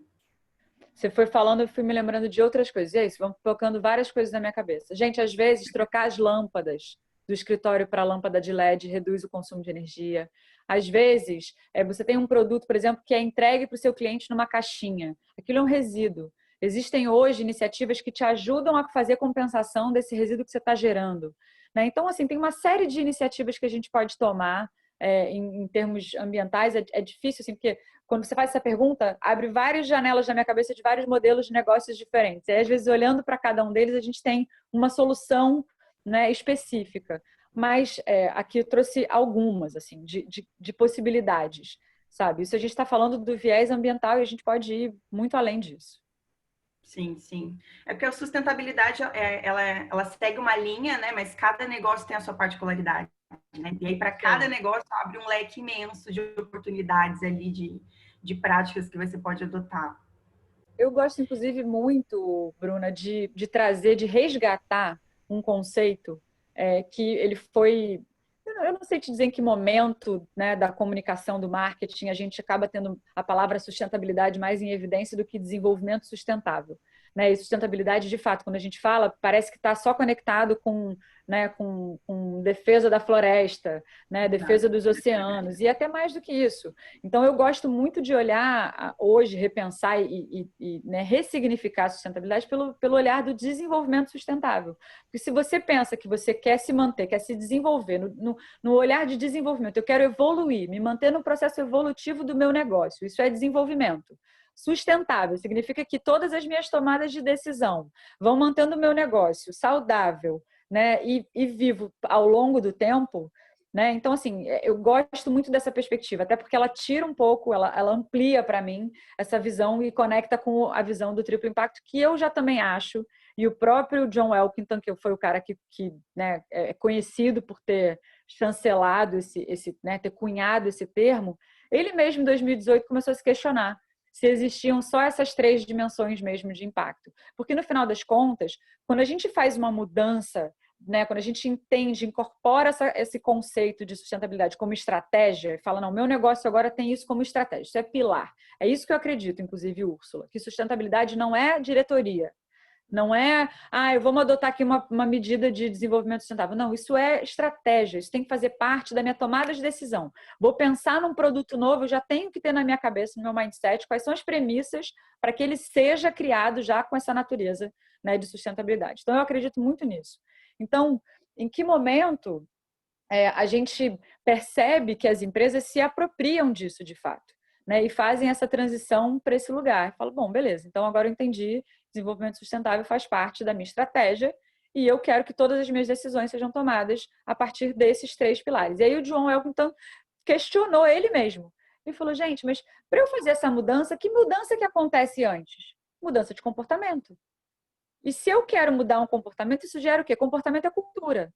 Você foi falando, eu fui me lembrando de outras coisas. E é isso, vão colocando várias coisas na minha cabeça. Gente, às vezes, trocar as lâmpadas do escritório para a lâmpada de LED reduz o consumo de energia. Às vezes, você tem um produto, por exemplo, que é entregue para o seu cliente numa caixinha. Aquilo é um resíduo. Existem hoje iniciativas que te ajudam a fazer compensação desse resíduo que você está gerando. Né? Então, assim, tem uma série de iniciativas que a gente pode tomar em termos ambientais. É difícil, assim, porque quando você faz essa pergunta, abre várias janelas na minha cabeça de vários modelos de negócios diferentes. E, às vezes, olhando para cada um deles, a gente tem uma solução, né, específica. Mas aqui eu trouxe algumas, assim, de possibilidades, sabe? Isso a gente está falando do viés ambiental e a gente pode ir muito além disso. Sim, sim. É porque a sustentabilidade, ela segue uma linha, né? Mas cada negócio tem a sua particularidade, né? E aí, para cada negócio, abre um leque imenso de oportunidades ali, de práticas que você pode adotar. eu gosto, inclusive, muito, Bruna, de trazer, de resgatar um conceito que ele foi... Eu não sei te dizer em que momento, né, da comunicação, do marketing, a gente acaba tendo a palavra sustentabilidade mais em evidência do que desenvolvimento sustentável. Né? E sustentabilidade, de fato, quando a gente fala, parece que está só conectado com, né, com defesa da floresta, né, defesa dos oceanos, e até mais do que isso. Então, eu gosto muito de olhar hoje, repensar né, ressignificar a sustentabilidade pelo olhar do desenvolvimento sustentável. Porque se você pensa que você quer se manter, quer se desenvolver no olhar de desenvolvimento, eu quero evoluir, me manter no processo evolutivo do meu negócio, isso é desenvolvimento. Sustentável significa que todas as minhas tomadas de decisão vão mantendo o meu negócio saudável, né, e vivo ao longo do tempo, né? Então, assim, eu gosto muito dessa perspectiva, até porque ela tira um pouco, ela amplia para mim essa visão e conecta com a visão do triplo impacto, que eu já também acho, e o próprio John Elkington, que foi o cara que né, é conhecido por ter chancelado né, ter cunhado esse termo, ele mesmo em 2018 começou a se questionar se existiam só essas 3 dimensões mesmo de impacto. Porque no final das contas, quando a gente faz uma mudança, né, quando a gente entende, incorpora esse conceito de sustentabilidade como estratégia, fala, não, meu negócio agora tem isso como estratégia, isso é pilar. É isso que eu acredito, inclusive, Úrsula, que sustentabilidade não é diretoria. Não é, vamos adotar aqui uma medida de desenvolvimento sustentável. Não, isso é estratégia, isso tem que fazer parte da minha tomada de decisão. Vou pensar num produto novo, eu já tenho que ter na minha cabeça, no meu mindset, quais são as premissas para que ele seja criado já com essa natureza, né, de sustentabilidade. Então, eu acredito muito nisso. Então, em que momento a gente percebe que as empresas se apropriam disso de fato, né, e fazem essa transição para esse lugar? Falo, bom, beleza, então agora eu entendi, desenvolvimento sustentável faz parte da minha estratégia e eu quero que todas as minhas decisões sejam tomadas a partir desses 3 pilares. E aí o John Elkington questionou ele mesmo. Ele falou, gente, mas para eu fazer essa mudança, que mudança que acontece antes? Mudança de comportamento. E se eu quero mudar um comportamento, isso gera o quê? Comportamento é cultura.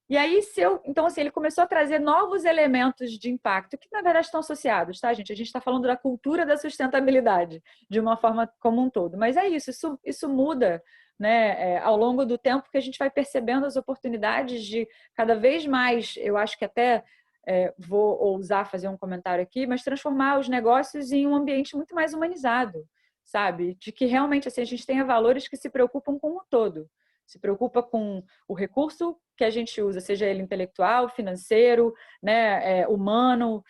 E aí, então, assim, ele começou a trazer novos elementos de impacto que, na verdade, estão associados, tá, gente? A gente está falando da cultura da sustentabilidade, de uma forma como um todo. Mas é isso muda, né, ao longo do tempo, que a gente vai percebendo as oportunidades de cada vez mais, eu acho que até vou ousar fazer um comentário aqui, mas transformar os negócios em um ambiente muito mais humanizado, sabe? De que realmente assim, a gente tenha valores que se preocupam com o todo. Se preocupa com o recurso que a gente usa, seja ele intelectual, financeiro, né, humano,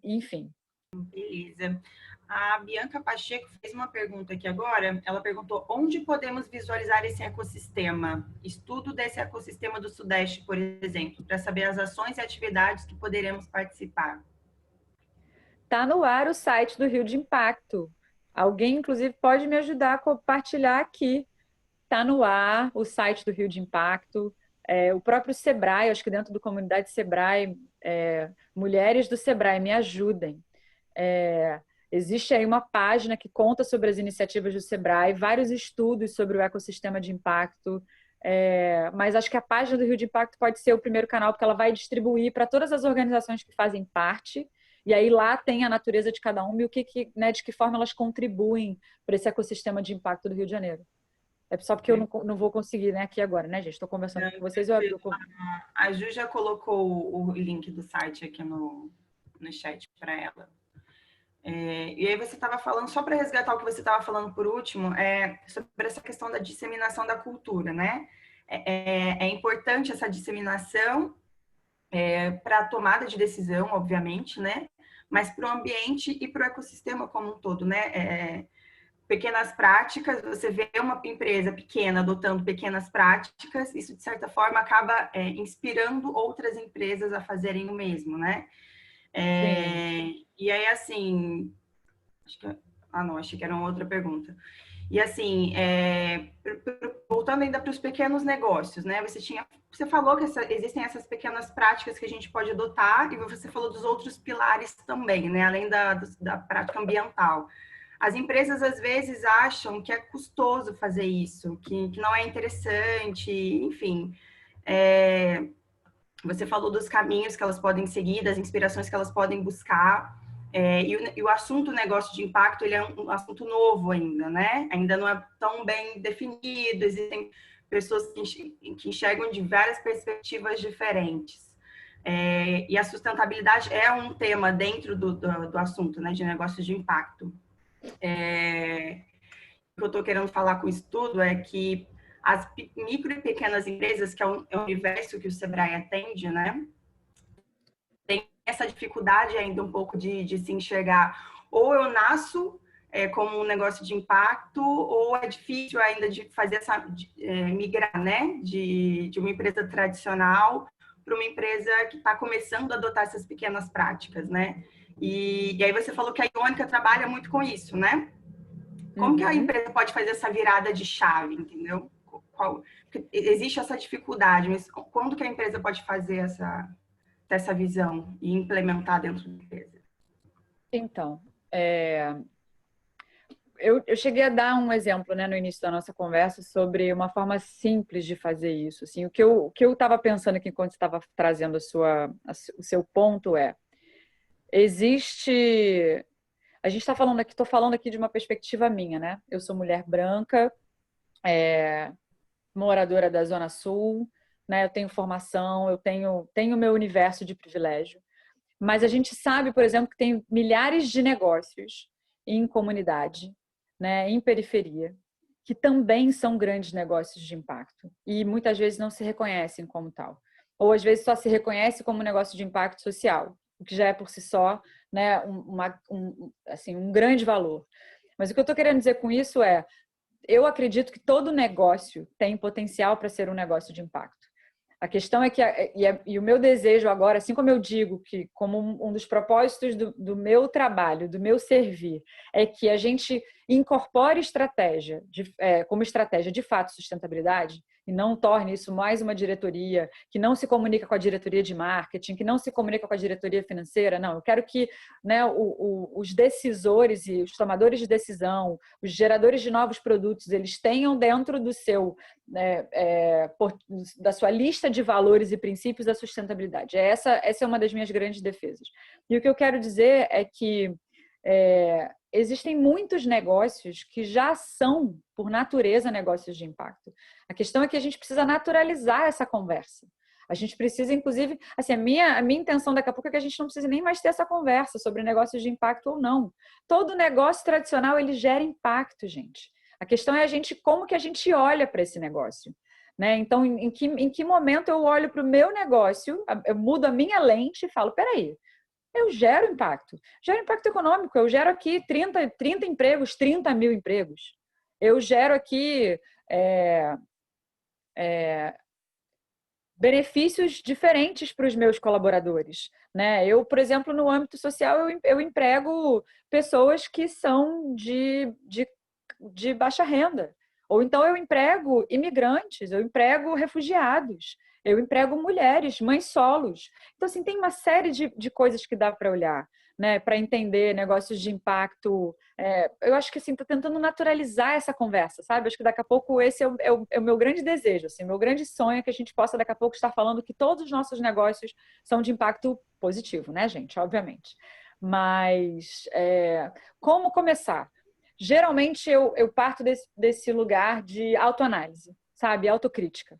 enfim. Beleza. A Bianca Pacheco fez uma pergunta aqui agora. Ela perguntou onde podemos visualizar esse ecossistema? Estudo desse ecossistema do Sudeste, por exemplo, para saber as ações e atividades que poderemos participar. Está no ar o site do Rio de Impacto. Alguém, inclusive, pode me ajudar a compartilhar aqui. Está no ar o site do Rio de Impacto. O próprio Sebrae, acho que dentro do comunidade Sebrae, mulheres do Sebrae, me ajudem. Existe aí uma página que conta sobre as iniciativas do Sebrae, vários estudos sobre o ecossistema de impacto, mas acho que a página do Rio de Impacto pode ser o primeiro canal, porque ela vai distribuir para todas as organizações que fazem parte, e aí lá tem a natureza de cada uma e né, de que forma elas contribuem para esse ecossistema de impacto do Rio de Janeiro. É só porque eu não vou conseguir, né, aqui agora, né, gente? Estou conversando com vocês. A Ju já colocou o link do site aqui no chat para ela. E aí você estava falando, só para resgatar o que você estava falando por último, sobre essa questão da disseminação da cultura, né? É importante essa disseminação para a tomada de decisão, obviamente, né? Mas para o ambiente e para o ecossistema como um todo, né? Pequenas práticas, você vê uma empresa pequena adotando pequenas práticas, isso de certa forma acaba inspirando outras empresas a fazerem o mesmo, né? E aí, assim, achei que era uma outra pergunta. E assim, voltando ainda para os pequenos negócios, né? Você falou que existem essas pequenas práticas que a gente pode adotar e você falou dos outros pilares também, né? Além da prática ambiental. As empresas, às vezes, acham que é custoso fazer isso, que não é interessante, enfim. Você falou dos caminhos que elas podem seguir, das inspirações que elas podem buscar. E o assunto negócio de impacto, ele é um assunto novo ainda, né? Ainda não é tão bem definido, existem pessoas que enxergam de várias perspectivas diferentes. E a sustentabilidade é um tema dentro do assunto, né, de negócios de impacto. O que eu estou querendo falar com isso tudo é que as micro e pequenas empresas, que é o universo que o Sebrae atende, né, tem essa dificuldade ainda um pouco de se enxergar. Ou eu nasço como um negócio de impacto, ou é difícil ainda de fazer migrar, né, de uma empresa tradicional para uma empresa que está começando a adotar essas pequenas práticas, né? E aí você falou que a Iônica trabalha muito com isso, né? Como que a empresa pode fazer essa virada de chave, entendeu? Existe essa dificuldade, mas quando que a empresa pode fazer essa visão e implementar dentro da empresa? Então, eu cheguei a dar um exemplo, né, no início da nossa conversa sobre uma forma simples de fazer isso. Assim, o que eu estava pensando aqui enquanto estava trazendo o seu ponto existe... A gente está falando aqui, estou falando aqui de uma perspectiva minha, né? Eu sou mulher branca, moradora da Zona Sul, né? Eu tenho formação, eu tenho meu universo de privilégio. Mas a gente sabe, por exemplo, que tem milhares de negócios em comunidade, né, em periferia, que também são grandes negócios de impacto e muitas vezes não se reconhecem como tal. Ou às vezes só se reconhece como negócio de impacto social, o que já é por si só, né, um grande valor. Mas o que eu estou querendo dizer com isso eu acredito que todo negócio tem potencial para ser um negócio de impacto. A questão é que, e o meu desejo agora, assim como eu digo que como um dos propósitos do meu trabalho, do meu servir, é que a gente incorpore estratégia, como estratégia de fato sustentabilidade, e não torne isso mais uma diretoria que não se comunica com a diretoria de marketing, que não se comunica com a diretoria financeira. Não, eu quero que, né, os decisores e os tomadores de decisão, os geradores de novos produtos, eles tenham dentro do da sua lista de valores e princípios a sustentabilidade. Essa é uma das minhas grandes defesas. E o que eu quero dizer é que existem muitos negócios que já são, por natureza, negócios de impacto. A questão é que a gente precisa naturalizar essa conversa. A gente precisa, inclusive, assim, a minha intenção daqui a pouco é que a gente não precise nem mais ter essa conversa sobre negócios de impacto ou não. Todo negócio tradicional, ele gera impacto, gente. A questão é como que a gente olha para esse negócio. Né? Então, em que momento eu olho para o meu negócio, eu mudo a minha lente e falo, peraí, eu gero impacto econômico, eu gero aqui 30 empregos, 30 mil empregos. Eu gero aqui benefícios diferentes para os meus colaboradores. Né? Eu, por exemplo, no âmbito social, eu emprego pessoas que são de baixa renda. Ou então eu emprego imigrantes, eu emprego refugiados, eu emprego mulheres, mães solos. Então, assim, tem uma série de coisas que dá para olhar, né, para entender negócios de impacto. Eu acho que, assim, estou tentando naturalizar essa conversa, sabe? Acho que daqui a pouco esse é o meu grande desejo, assim, o meu grande sonho é que a gente possa daqui a pouco estar falando que todos os nossos negócios são de impacto positivo, né, gente? Obviamente. Mas como começar? Geralmente eu parto desse lugar de autoanálise, sabe? Autocrítica.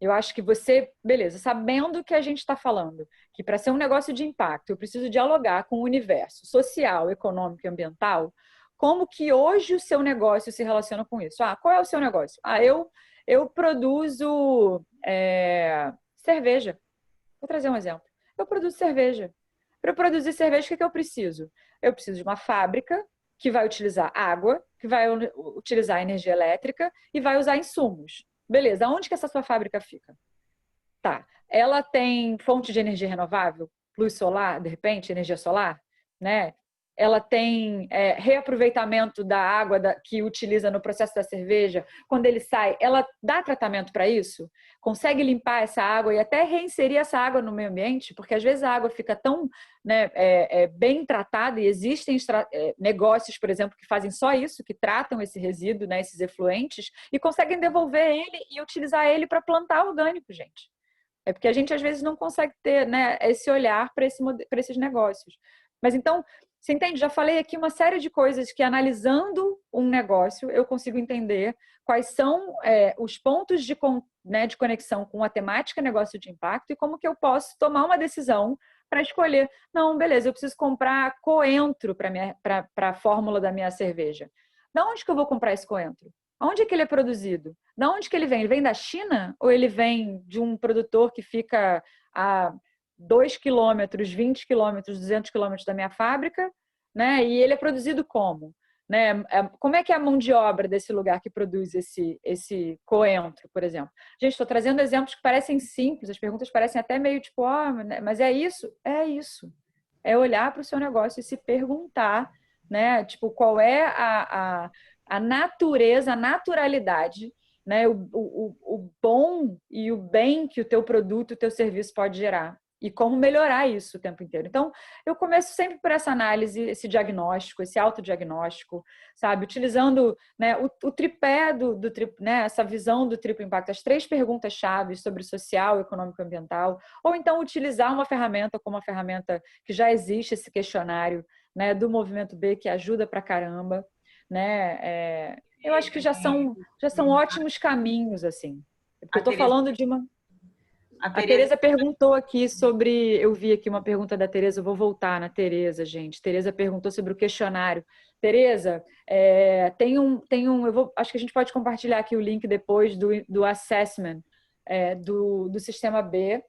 Eu acho que você, beleza, sabendo que a gente está falando que para ser um negócio de impacto eu preciso dialogar com o universo social, econômico e ambiental, como que hoje o seu negócio se relaciona com isso? Qual é o seu negócio? Eu produzo cerveja. Vou trazer um exemplo. Eu produzo cerveja. Para eu produzir cerveja, o que eu preciso? Eu preciso de uma fábrica que vai utilizar água, que vai utilizar energia elétrica e vai usar insumos. Beleza, onde que essa sua fábrica fica? Tá, ela tem fonte de energia renovável? Luz solar, de repente, energia solar? Né? Ela tem reaproveitamento da água que utiliza no processo da cerveja. Quando ele sai, ela dá tratamento para isso? Consegue limpar essa água e até reinserir essa água no meio ambiente? Porque às vezes a água fica tão bem tratada e existem negócios, por exemplo, que fazem só isso, que tratam esse resíduo, né, esses efluentes, e conseguem devolver ele e utilizar ele para plantar orgânico, gente. É porque a gente às vezes não consegue ter, né, esse olhar para esses negócios. Mas então, Você entende? Já falei aqui uma série de coisas que, analisando um negócio, eu consigo entender quais são os pontos de conexão com a temática negócio de impacto e como que eu posso tomar uma decisão para escolher. Não, beleza, eu preciso comprar coentro para a fórmula da minha cerveja. Da onde que eu vou comprar esse coentro? Onde é que ele é produzido? Da onde que ele vem? Ele vem da China ou ele vem de um produtor que fica a 2 quilômetros, 20 quilômetros, 200 quilômetros da minha fábrica, né? E ele é produzido como? Né? Como é que é a mão de obra desse lugar que produz esse coentro, por exemplo? Gente, estou trazendo exemplos que parecem simples, as perguntas parecem até meio tipo, mas é isso? É isso. É olhar para o seu negócio e se perguntar, né? Tipo, qual é a natureza, a naturalidade, né? O bom e o bem que o teu produto, o teu serviço pode gerar. E como melhorar isso o tempo inteiro. Então, eu começo sempre por essa análise, esse diagnóstico, esse autodiagnóstico, sabe? Utilizando, né, o tripé né, essa visão do triplo impacto, as 3 perguntas-chave sobre social, econômico e ambiental, ou então utilizar uma ferramenta como a ferramenta que já existe, esse questionário, né, do Movimento B, que ajuda pra caramba, né? Eu acho que já são ótimos caminhos, assim. Porque eu estou falando de uma... A Tereza perguntou aqui sobre... Eu vi aqui uma pergunta da Tereza, eu vou voltar na Tereza, gente. Tereza perguntou sobre o questionário. Tereza, acho que a gente pode compartilhar aqui o link depois do assessment do Sistema B.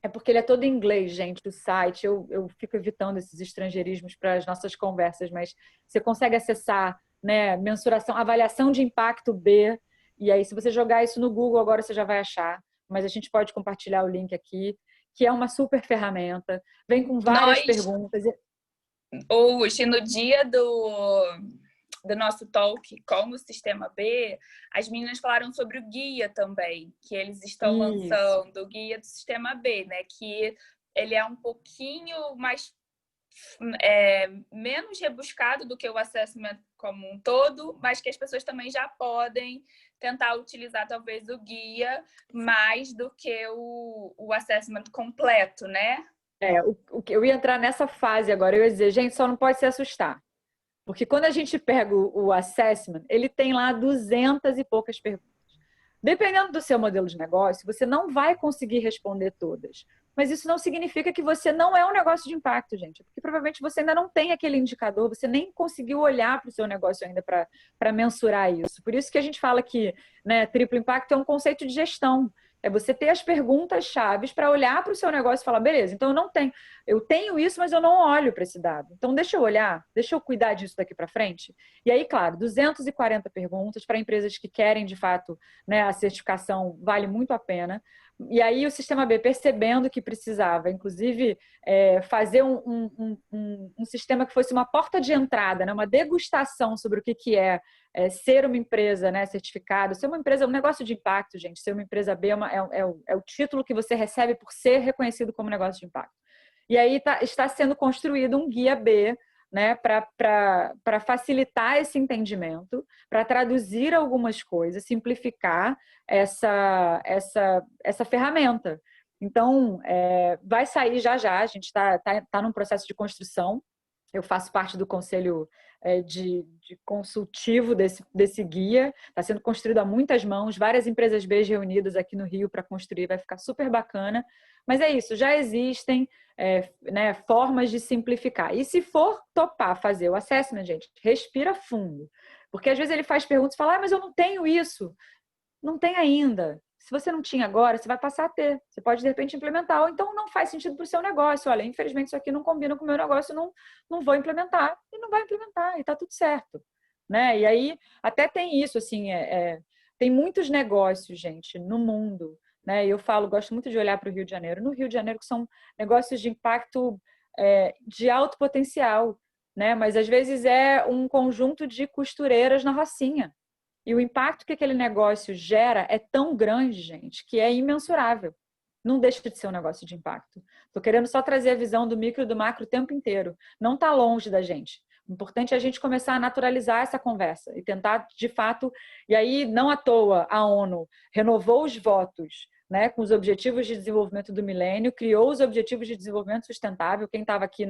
É porque ele é todo em inglês, gente, do site. Eu fico evitando esses estrangeirismos para as nossas conversas, mas você consegue acessar, né, mensuração, avaliação de impacto B, e aí se você jogar isso no Google agora você já vai achar, mas a gente pode compartilhar o link aqui, que é uma super ferramenta, vem com várias perguntas. Hoje, no dia do nosso talk com o Sistema B, as meninas falaram sobre o guia também, que eles estão lançando, o guia do Sistema B, né? Que ele é um pouquinho mais menos rebuscado do que o assessment como um todo, mas que as pessoas também já podem tentar utilizar talvez o guia mais do que o assessment completo, né? Eu ia entrar nessa fase agora, eu ia dizer, gente, só não pode se assustar. Porque quando a gente pega o assessment, ele tem lá 200 e poucas perguntas. Dependendo do seu modelo de negócio, você não vai conseguir responder todas. Mas isso não significa que você não é um negócio de impacto, gente. Porque provavelmente você ainda não tem aquele indicador, você nem conseguiu olhar para o seu negócio ainda para mensurar isso. Por isso que a gente fala que, né, triplo impacto é um conceito de gestão. É você ter as perguntas-chave para olhar para o seu negócio e falar, beleza, então eu tenho isso, mas eu não olho para esse dado. Então deixa eu olhar, deixa eu cuidar disso daqui para frente. E aí, claro, 240 perguntas para empresas que querem, de fato, né, a certificação vale muito a pena. E aí o Sistema B, percebendo que precisava, inclusive, fazer um sistema que fosse uma porta de entrada, né, uma degustação sobre o que é ser uma empresa, né, certificada, ser uma empresa, um negócio de impacto, gente, ser uma empresa B é o título que você recebe por ser reconhecido como negócio de impacto. E aí está sendo construído um guia B, né, para facilitar esse entendimento, para traduzir algumas coisas, simplificar essa ferramenta. Então, vai sair já, a gente está num processo de construção. Eu faço parte do conselho de consultivo desse guia. Está sendo construído a muitas mãos, várias empresas B reunidas aqui no Rio para construir, vai ficar super bacana. Mas é isso, já existem né, formas de simplificar. E se for topar fazer o assessment, gente, respira fundo. Porque às vezes ele faz perguntas e fala, mas eu não tenho isso. Não tem ainda. Se você não tinha agora, você vai passar a ter. Você pode, de repente, implementar. Ou então não faz sentido para o seu negócio. Olha, infelizmente isso aqui não combina com o meu negócio, não vou implementar. E não vai implementar, e está tudo certo. Né? E aí, até tem isso, assim, tem muitos negócios, gente, no mundo. Né? E eu gosto muito de olhar para o Rio de Janeiro. No Rio de Janeiro, que são negócios de impacto de alto potencial. Né? Mas, às vezes, é um conjunto de costureiras na Rocinha. E o impacto que aquele negócio gera é tão grande, gente, que é imensurável. Não deixa de ser um negócio de impacto. Estou querendo só trazer a visão do micro e do macro o tempo inteiro. Não está longe da gente. O importante é a gente começar a naturalizar essa conversa e tentar, de fato... E aí, não à toa, a ONU renovou os votos né, com os Objetivos de Desenvolvimento do Milênio, criou os Objetivos de Desenvolvimento Sustentável. Quem estava aqui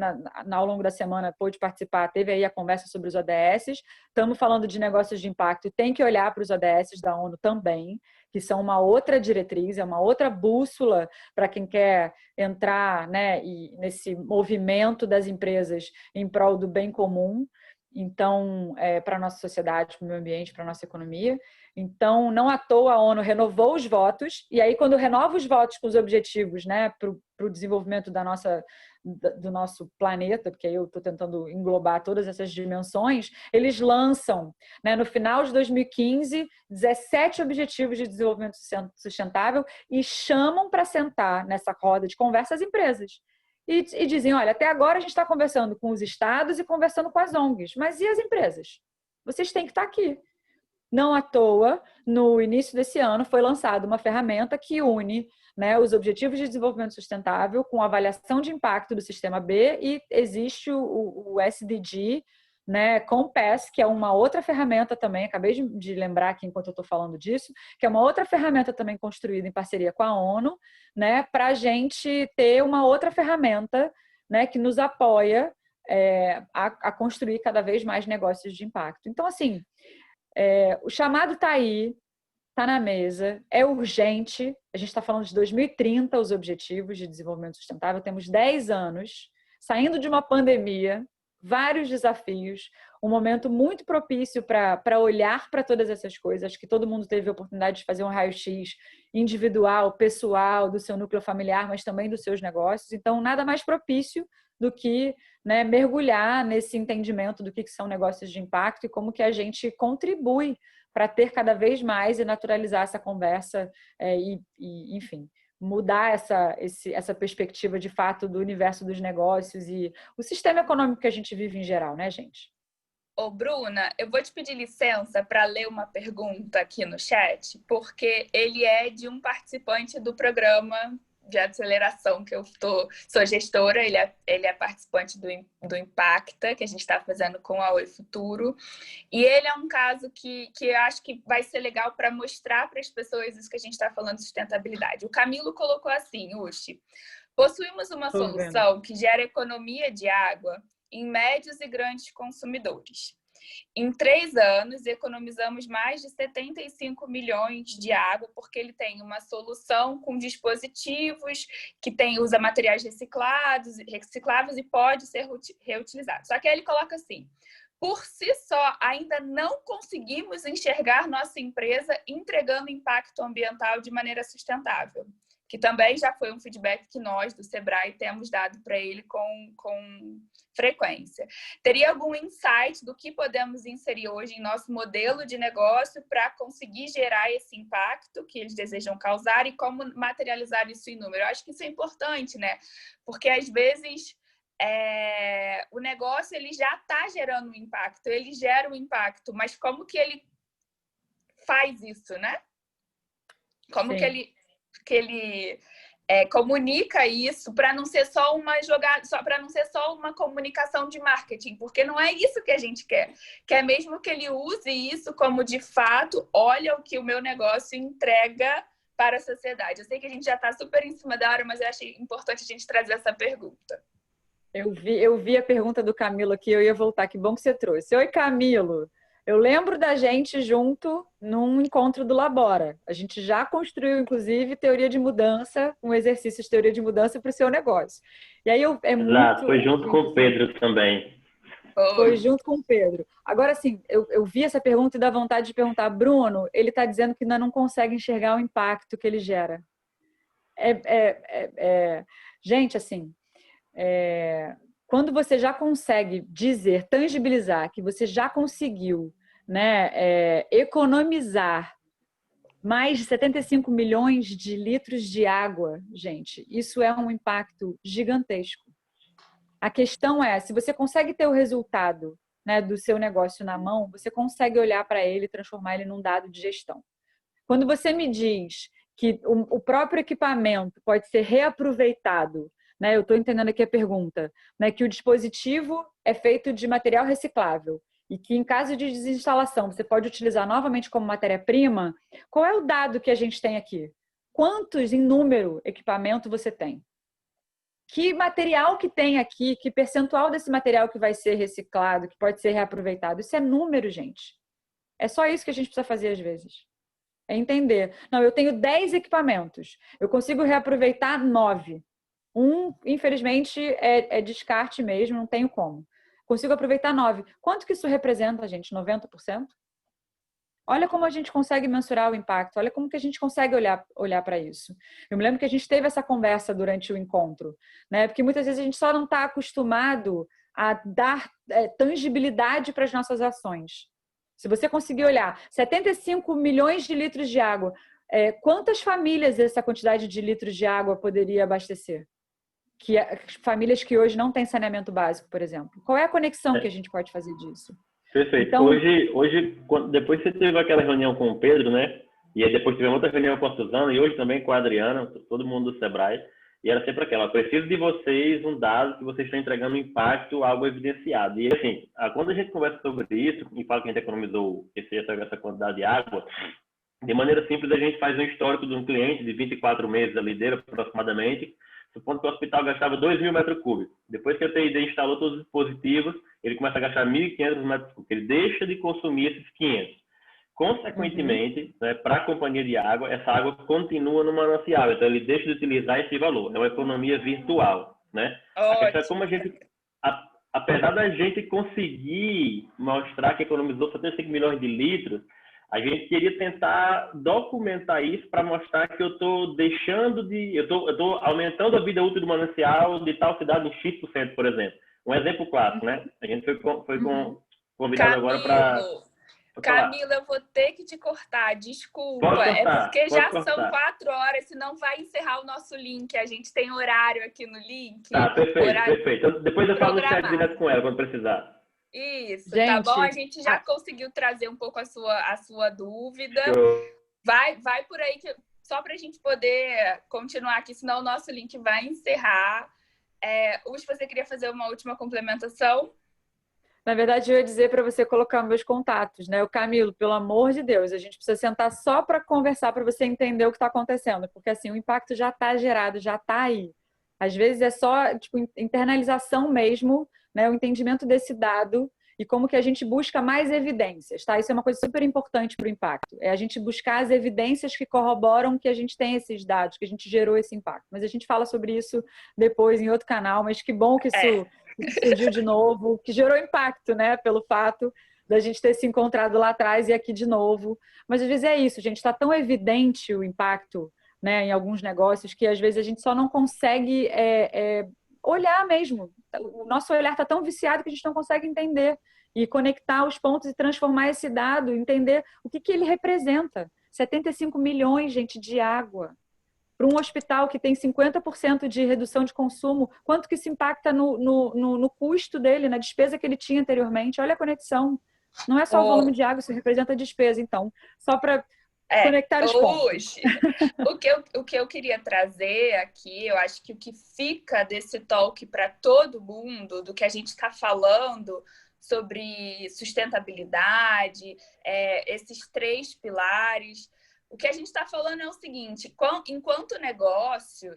ao longo da semana pôde participar, teve aí a conversa sobre os ODS. Estamos falando de negócios de impacto e tem que olhar para os ODS da ONU também, que são uma outra diretriz, é uma outra bússola para quem quer entrar, né, nesse movimento das empresas em prol do bem comum. Então, para a nossa sociedade, para o meio ambiente, para a nossa economia. Então, não à toa a ONU renovou os votos, e aí quando renova os votos com os objetivos, né, para o desenvolvimento do nosso planeta, porque aí eu estou tentando englobar todas essas dimensões, eles lançam, né, no final de 2015, 17 Objetivos de Desenvolvimento Sustentável e chamam para sentar nessa roda de conversa as empresas. E dizem, olha, até agora a gente está conversando com os estados e conversando com as ONGs, mas e as empresas? Vocês têm que estar aqui. Não à toa, no início desse ano, foi lançada uma ferramenta que une, né, os Objetivos de Desenvolvimento Sustentável com avaliação de impacto do Sistema B, e existe o SDG, né, Compass, que é uma outra ferramenta também, acabei de lembrar aqui enquanto eu estou falando disso, que é uma outra ferramenta também construída em parceria com a ONU, né, para a gente ter uma outra ferramenta, né, que nos apoia a construir cada vez mais negócios de impacto. Então, assim, o chamado está aí, está na mesa, é urgente. A gente está falando de 2030, os Objetivos de Desenvolvimento Sustentável. Temos 10 anos, saindo de uma pandemia, vários desafios, um momento muito propício para olhar para todas essas coisas. Acho que todo mundo teve a oportunidade de fazer um raio-x individual, pessoal, do seu núcleo familiar, mas também dos seus negócios. Então, nada mais propício do que, né, mergulhar nesse entendimento do que são negócios de impacto e como que a gente contribui para ter cada vez mais e naturalizar essa conversa enfim, mudar essa perspectiva de fato do universo dos negócios e o sistema econômico que a gente vive em geral, né, gente? Ô, Bruna, eu vou te pedir licença para ler uma pergunta aqui no chat, porque ele é de um participante do programa de aceleração que eu sou gestora, ele é participante do Impacta, que a gente está fazendo com a Oi Futuro, e ele é um caso que eu acho que vai ser legal para mostrar para as pessoas isso que a gente está falando de sustentabilidade. O Camilo colocou assim, Uchi, possuímos uma solução que gera economia de água em médios e grandes consumidores. Em 3 anos, economizamos mais de 75 milhões de água, porque ele tem uma solução com dispositivos que usa materiais recicláveis e pode ser reutilizado. Só que aí ele coloca assim, por si só, ainda não conseguimos enxergar nossa empresa entregando impacto ambiental de maneira sustentável, que também já foi um feedback que nós, do Sebrae, temos dado para ele com frequência. Teria algum insight do que podemos inserir hoje em nosso modelo de negócio para conseguir gerar esse impacto que eles desejam causar e como materializar isso em número? Eu acho que isso é importante, né? Porque, às vezes, o negócio ele já está gerando um impacto, ele gera um impacto, mas como que ele faz isso, né? Como que ele comunica isso para não ser só uma jogada, para não ser só uma comunicação de marketing, porque não é isso que a gente quer. Quer mesmo que ele use isso como de fato, olha o que o meu negócio entrega para a sociedade. Eu sei que a gente já está super em cima da hora, mas eu achei importante a gente trazer essa pergunta. Eu vi a pergunta do Camilo aqui, eu ia voltar, que bom que você trouxe. Oi, Camilo. Eu lembro da gente junto num encontro do Labora. A gente já construiu, inclusive, teoria de mudança, um exercício de teoria de mudança para o seu negócio. E aí Exato, foi junto com o Pedro também. Foi junto com o Pedro. Agora, assim, eu vi essa pergunta e dá vontade de perguntar, Bruno, ele está dizendo que ainda não consegue enxergar o impacto que ele gera. Gente, assim, quando você já consegue dizer, tangibilizar que você já conseguiu, né, economizar mais de 75 milhões de litros de água, gente, isso é um impacto gigantesco. A questão é, se você consegue ter o resultado, né, do seu negócio na mão, você consegue olhar para ele e transformar ele num dado de gestão. Quando você me diz que o próprio equipamento pode ser reaproveitado, né, eu estou entendendo aqui a pergunta, né, que o dispositivo é feito de material reciclável e que em caso de desinstalação você pode utilizar novamente como matéria-prima, qual é o dado que a gente tem aqui? quantos em número equipamento você tem. Que material que tem aqui, que percentual desse material que vai ser reciclado, que pode ser reaproveitado. Isso é número, gente. É só isso que a gente precisa fazer às vezes. É entender. Não, eu tenho 10 equipamentos. Eu consigo reaproveitar 9. Infelizmente, é descarte mesmo, não tenho como. Consigo aproveitar 9. Quanto que isso representa, gente? 90%? Olha como a gente consegue mensurar o impacto, olha como que a gente consegue olhar para isso. Eu me lembro que a gente teve essa conversa durante o encontro, né? Porque muitas vezes a gente só não está acostumado a dar tangibilidade para as nossas ações. Se você conseguir olhar 75 milhões de litros de água, quantas famílias essa quantidade de litros de água poderia abastecer? Famílias que hoje não têm saneamento básico, por exemplo. Qual é a conexão que a gente pode fazer disso? Perfeito. Então, hoje, depois você teve aquela reunião com o Pedro, né? E aí depois tivemos outra reunião com a Suzana e hoje também com a Adriana, todo mundo do Sebrae. E era sempre aquela, preciso de vocês um dado que vocês estão entregando um impacto, algo evidenciado. E assim, quando a gente conversa sobre isso e fala que a gente economizou essa quantidade de água, de maneira simples a gente faz um histórico de um cliente de 24 meses ali dele aproximadamente, supondo que o hospital gastava 2.000 metros cúbicos. Depois que a TID instalou todos os dispositivos, ele começa a gastar 1.500 metros cúbicos. Ele deixa de consumir esses 500. Consequentemente, né, para a companhia de água, essa água continua no manancial. Então, ele deixa de utilizar esse valor. É uma economia virtual. Né? A questão é como a gente, apesar da gente conseguir mostrar que economizou 75 milhões de litros, a gente queria tentar documentar isso para mostrar que eu estou aumentando a vida útil do manancial de tal cidade em X%, por exemplo. Um exemplo clássico, né? A gente foi convidado agora para... Camila, eu vou ter que te cortar, desculpa. Pode cortar, é porque já cortar. São 4 horas, senão vai encerrar o nosso link. A gente tem horário aqui no link. Tá, perfeito. Então, depois eu falo no chat direto com ela, quando precisar. Isso, gente, tá bom? A gente já conseguiu trazer um pouco a sua dúvida. Vai por aí, só para a gente poder continuar aqui, senão o nosso link vai encerrar. Você queria fazer uma última complementação? Na verdade, eu ia dizer para você colocar meus contatos, né? O Camilo, pelo amor de Deus, a gente precisa sentar só para conversar, para você entender o que está acontecendo, porque assim, o impacto já está gerado, já está aí. Às vezes é só tipo, internalização mesmo, né? O entendimento desse dado e como que a gente busca mais evidências, tá? Isso é uma coisa super importante para o impacto. É a gente buscar as evidências que corroboram que a gente tem esses dados, que a gente gerou esse impacto. Mas a gente fala sobre isso depois em outro canal, mas que bom que isso surgiu de novo, que gerou impacto, né? Pelo fato da gente ter se encontrado lá atrás e aqui de novo. Mas às vezes é isso, gente, está tão evidente o impacto, né, em alguns negócios que às vezes a gente só não consegue olhar mesmo. O nosso olhar está tão viciado que a gente não consegue entender e conectar os pontos e transformar esse dado, entender o que ele representa. 75 milhões, gente, de água. Para um hospital que tem 50% de redução de consumo, quanto que isso impacta no custo dele, na despesa que ele tinha anteriormente? Olha a conexão. Não é só o volume de água, isso representa a despesa. Então, só para conectar os pontos. O que eu queria trazer aqui, eu acho que o que fica desse talk para todo mundo, do que a gente está falando sobre sustentabilidade, esses 3 pilares, o que a gente está falando é o seguinte: enquanto negócio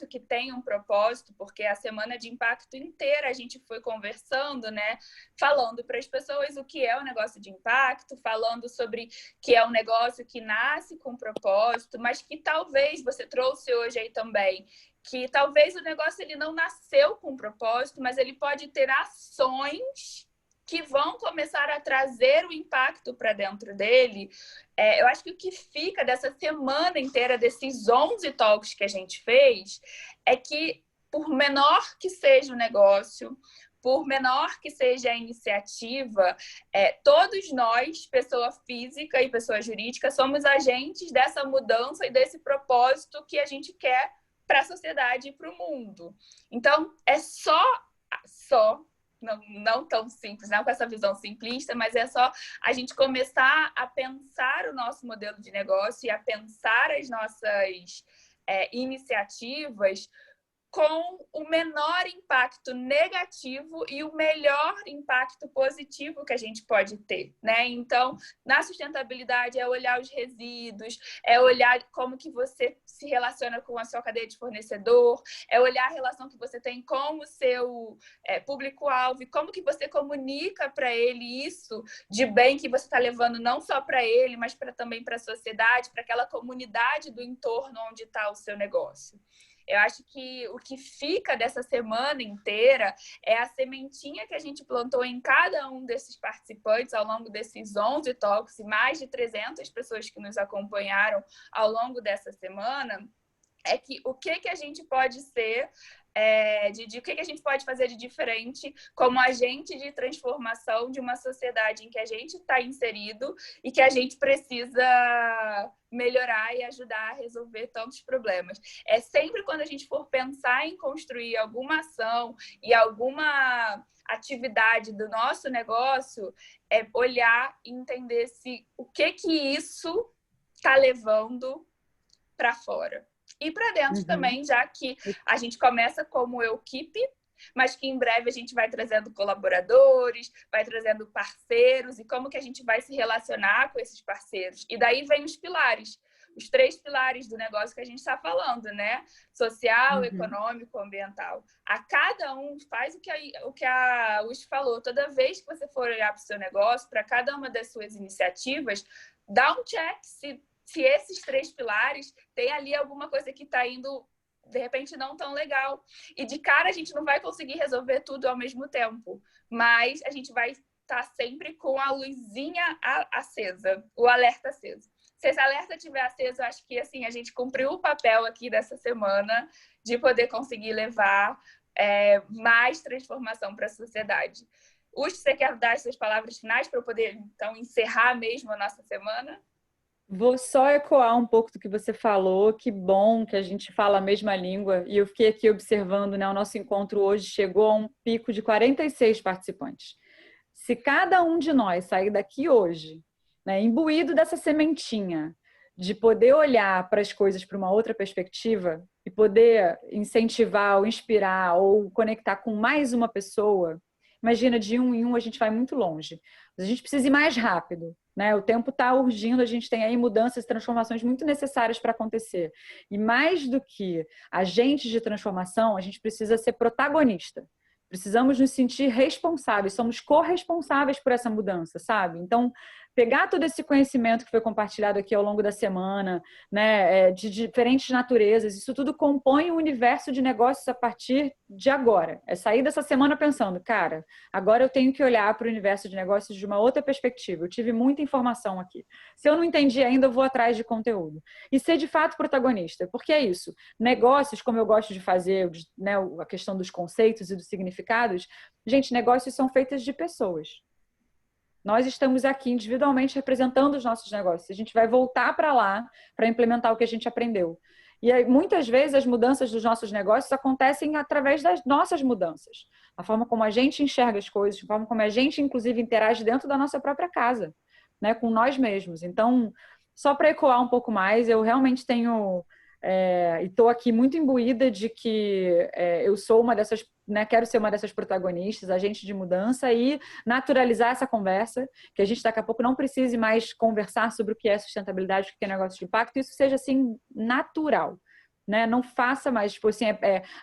que tem um propósito, porque a semana de impacto inteira a gente foi conversando, né? Falando para as pessoas o que é o negócio de impacto, falando sobre que é um negócio que nasce com propósito, mas que talvez você trouxe hoje aí também, que talvez o negócio ele não nasceu com propósito, mas ele pode ter ações que vão começar a trazer o impacto para dentro dele. Eu acho que o que fica dessa semana inteira, desses 11 talks que a gente fez, é que, por menor que seja o negócio, por menor que seja a iniciativa, todos nós, pessoa física e pessoa jurídica, somos agentes dessa mudança e desse propósito que a gente quer para a sociedade e para o mundo. Então, é só não tão simples, não com essa visão simplista, mas é só a gente começar a pensar o nosso modelo de negócio e a pensar as nossas iniciativas com o menor impacto negativo e o melhor impacto positivo que a gente pode ter, né? Então, na sustentabilidade é olhar os resíduos, é olhar como que você se relaciona com a sua cadeia de fornecedor, é olhar a relação que você tem com o seu público-alvo e como que você comunica para ele isso de bem que você está levando não só para ele, mas também para a sociedade, para aquela comunidade do entorno onde está o seu negócio. Eu acho que o que fica dessa semana inteira é a sementinha que a gente plantou em cada um desses participantes ao longo desses 11 talks e mais de 300 pessoas que nos acompanharam ao longo dessa semana, é que o que a gente pode ser, o que a gente pode fazer de diferente como agente de transformação de uma sociedade em que a gente está inserido e que a gente precisa melhorar e ajudar a resolver tantos problemas. É sempre quando a gente for pensar em construir alguma ação e alguma atividade do nosso negócio, é olhar e entender o que isso está levando para fora. E para dentro também, já que a gente começa como equipe, mas que em breve a gente vai trazendo colaboradores, vai trazendo parceiros e como que a gente vai se relacionar com esses parceiros. E daí vem os pilares, os 3 pilares do negócio que a gente está falando, né? Social, econômico, ambiental. A cada um faz o que a Ushi falou. Toda vez que você for olhar para o seu negócio, para cada uma das suas iniciativas, dá um check se esses 3 pilares tem ali alguma coisa que está indo, de repente, não tão legal. E de cara a gente não vai conseguir resolver tudo ao mesmo tempo, mas a gente vai estar sempre com a luzinha acesa, o alerta aceso. Se esse alerta estiver aceso, eu acho que assim, a gente cumpriu o papel aqui dessa semana de poder conseguir levar mais transformação para a sociedade. Ushi, você quer dar as suas palavras finais para eu poder, então, encerrar mesmo a nossa semana? Vou só ecoar um pouco do que você falou. Que bom que a gente fala a mesma língua. E eu fiquei aqui observando, né? O nosso encontro hoje chegou a um pico de 46 participantes. Se cada um de nós sair daqui hoje, né, imbuído dessa sementinha, de poder olhar para as coisas por uma outra perspectiva e poder incentivar ou inspirar ou conectar com mais uma pessoa, imagina, de um em um a gente vai muito longe. Mas a gente precisa ir mais rápido. Né? O tempo está urgindo, a gente tem aí mudanças e transformações muito necessárias para acontecer. E mais do que agentes de transformação, a gente precisa ser protagonista. Precisamos nos sentir responsáveis, somos corresponsáveis por essa mudança, sabe? Então, pegar todo esse conhecimento que foi compartilhado aqui ao longo da semana, né, de diferentes naturezas, isso tudo compõe o universo de negócios a partir de agora. É sair dessa semana pensando, cara, agora eu tenho que olhar para o universo de negócios de uma outra perspectiva. Eu tive muita informação aqui. Se eu não entendi ainda, eu vou atrás de conteúdo. E ser de fato protagonista, porque é isso. Negócios, como eu gosto de fazer, né, a questão dos conceitos e dos significados, gente, negócios são feitos de pessoas. Nós estamos aqui individualmente representando os nossos negócios. A gente vai voltar para lá para implementar o que a gente aprendeu. E aí, muitas vezes as mudanças dos nossos negócios acontecem através das nossas mudanças. A forma como a gente enxerga as coisas, a forma como a gente, inclusive, interage dentro da nossa própria casa, né, com nós mesmos. Então, só para ecoar um pouco mais, eu realmente tenho... e estou aqui muito imbuída de que eu sou uma dessas, né, quero ser uma dessas protagonistas, agente de mudança e naturalizar essa conversa, que a gente daqui a pouco não precise mais conversar sobre o que é sustentabilidade, o que é negócio de impacto, isso seja assim natural, né? Não faça mais, tipo assim,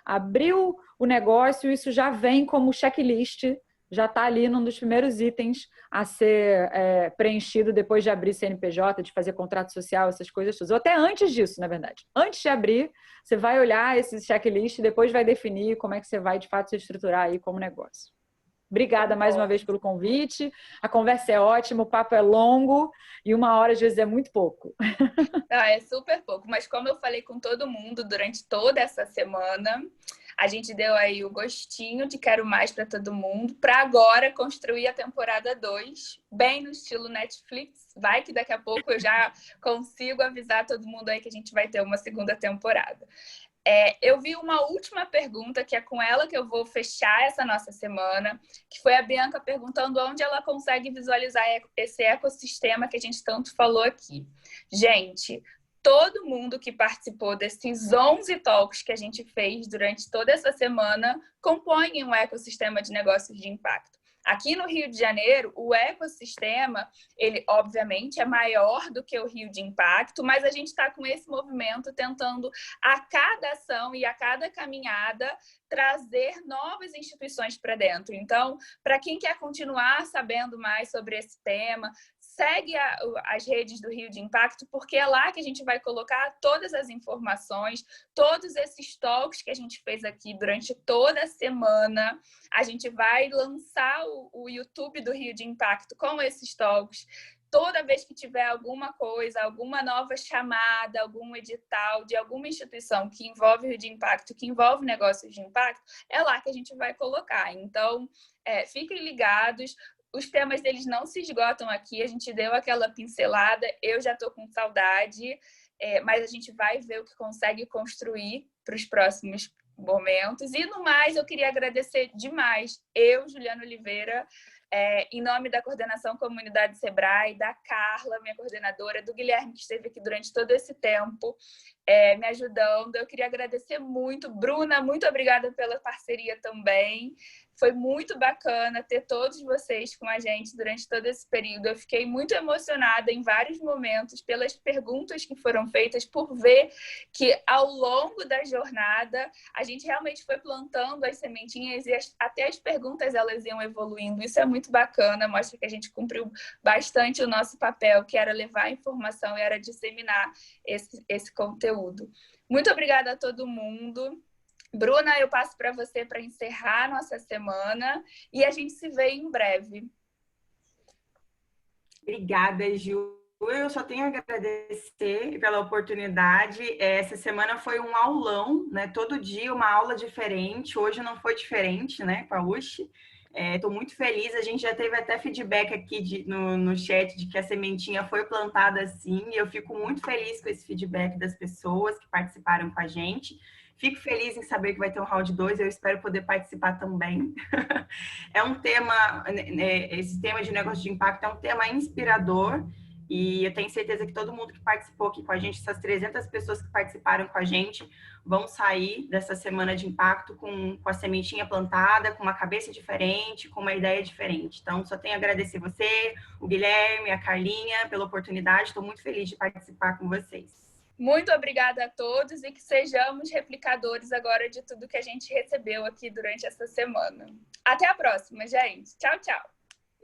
abriu o negócio, isso já vem como checklist, já está ali num dos primeiros itens a ser preenchido depois de abrir CNPJ, de fazer contrato social, essas coisas todas. Ou até antes disso, na verdade. Antes de abrir, você vai olhar esse checklist e depois vai definir como é que você vai, de fato, se estruturar aí como negócio. Obrigada mais uma vez pelo convite. A conversa é ótima, o papo é longo e 1 hora, às vezes, é muito pouco. É super pouco, mas como eu falei com todo mundo durante toda essa semana, a gente deu aí o gostinho de quero mais para todo mundo, para agora construir a temporada 2, bem no estilo Netflix. Vai que daqui a pouco eu já consigo avisar todo mundo aí que a gente vai ter uma segunda temporada. Eu vi uma última pergunta, que é com ela que eu vou fechar essa nossa semana, que foi a Bianca perguntando onde ela consegue visualizar esse ecossistema que a gente tanto falou aqui. Gente, todo mundo que participou desses 11 talks que a gente fez durante toda essa semana compõem um ecossistema de negócios de impacto. Aqui no Rio de Janeiro, o ecossistema, ele obviamente é maior do que o Rio de Impacto, mas a gente está com esse movimento tentando, a cada ação e a cada caminhada, trazer novas instituições para dentro. Então, para quem quer continuar sabendo mais sobre esse tema, segue as redes do Rio de Impacto, porque é lá que a gente vai colocar todas as informações, todos esses talks que a gente fez aqui durante toda a semana. A gente vai lançar o YouTube do Rio de Impacto com esses talks. Toda vez que tiver alguma coisa, alguma nova chamada, algum edital de alguma instituição que envolve o Rio de Impacto, que envolve negócios de impacto, é lá que a gente vai colocar. Então, fiquem ligados. Os temas deles não se esgotam aqui, a gente deu aquela pincelada, eu já estou com saudade, mas a gente vai ver o que consegue construir para os próximos momentos. E no mais, eu queria agradecer demais, eu, Juliana Oliveira, em nome da Coordenação Comunidade Sebrae, da Carla, minha coordenadora, do Guilherme, que esteve aqui durante todo esse tempo, me ajudando. Eu queria agradecer muito. Bruna, muito obrigada pela parceria também. Foi muito bacana ter todos vocês com a gente durante todo esse período. Eu fiquei muito emocionada em vários momentos pelas perguntas que foram feitas, por ver que ao longo da jornada a gente realmente foi plantando as sementinhas e até as perguntas elas iam evoluindo. Isso é muito bacana, mostra que a gente cumpriu bastante o nosso papel, que era levar a informação e era disseminar esse conteúdo. Muito obrigada a todo mundo. Bruna, eu passo para você para encerrar a nossa semana e a gente se vê em breve. Obrigada, Ju. Eu só tenho a agradecer pela oportunidade. Essa semana foi um aulão, né? Todo dia uma aula diferente. Hoje não foi diferente, né? Com a USH. Estou muito feliz. A gente já teve até feedback aqui no chat de que a sementinha foi plantada assim. E eu fico muito feliz com esse feedback das pessoas que participaram com a gente. Fico feliz em saber que vai ter um round 2, eu espero poder participar também. É um tema, esse tema de negócio de impacto é um tema inspirador e eu tenho certeza que todo mundo que participou aqui com a gente, essas 300 pessoas que participaram com a gente, vão sair dessa semana de impacto com a sementinha plantada, com uma cabeça diferente, com uma ideia diferente. Então, só tenho a agradecer você, o Guilherme, a Carlinha, pela oportunidade. Estou muito feliz de participar com vocês. Muito obrigada a todos e que sejamos replicadores agora de tudo que a gente recebeu aqui durante essa semana. Até a próxima, gente. Tchau, tchau.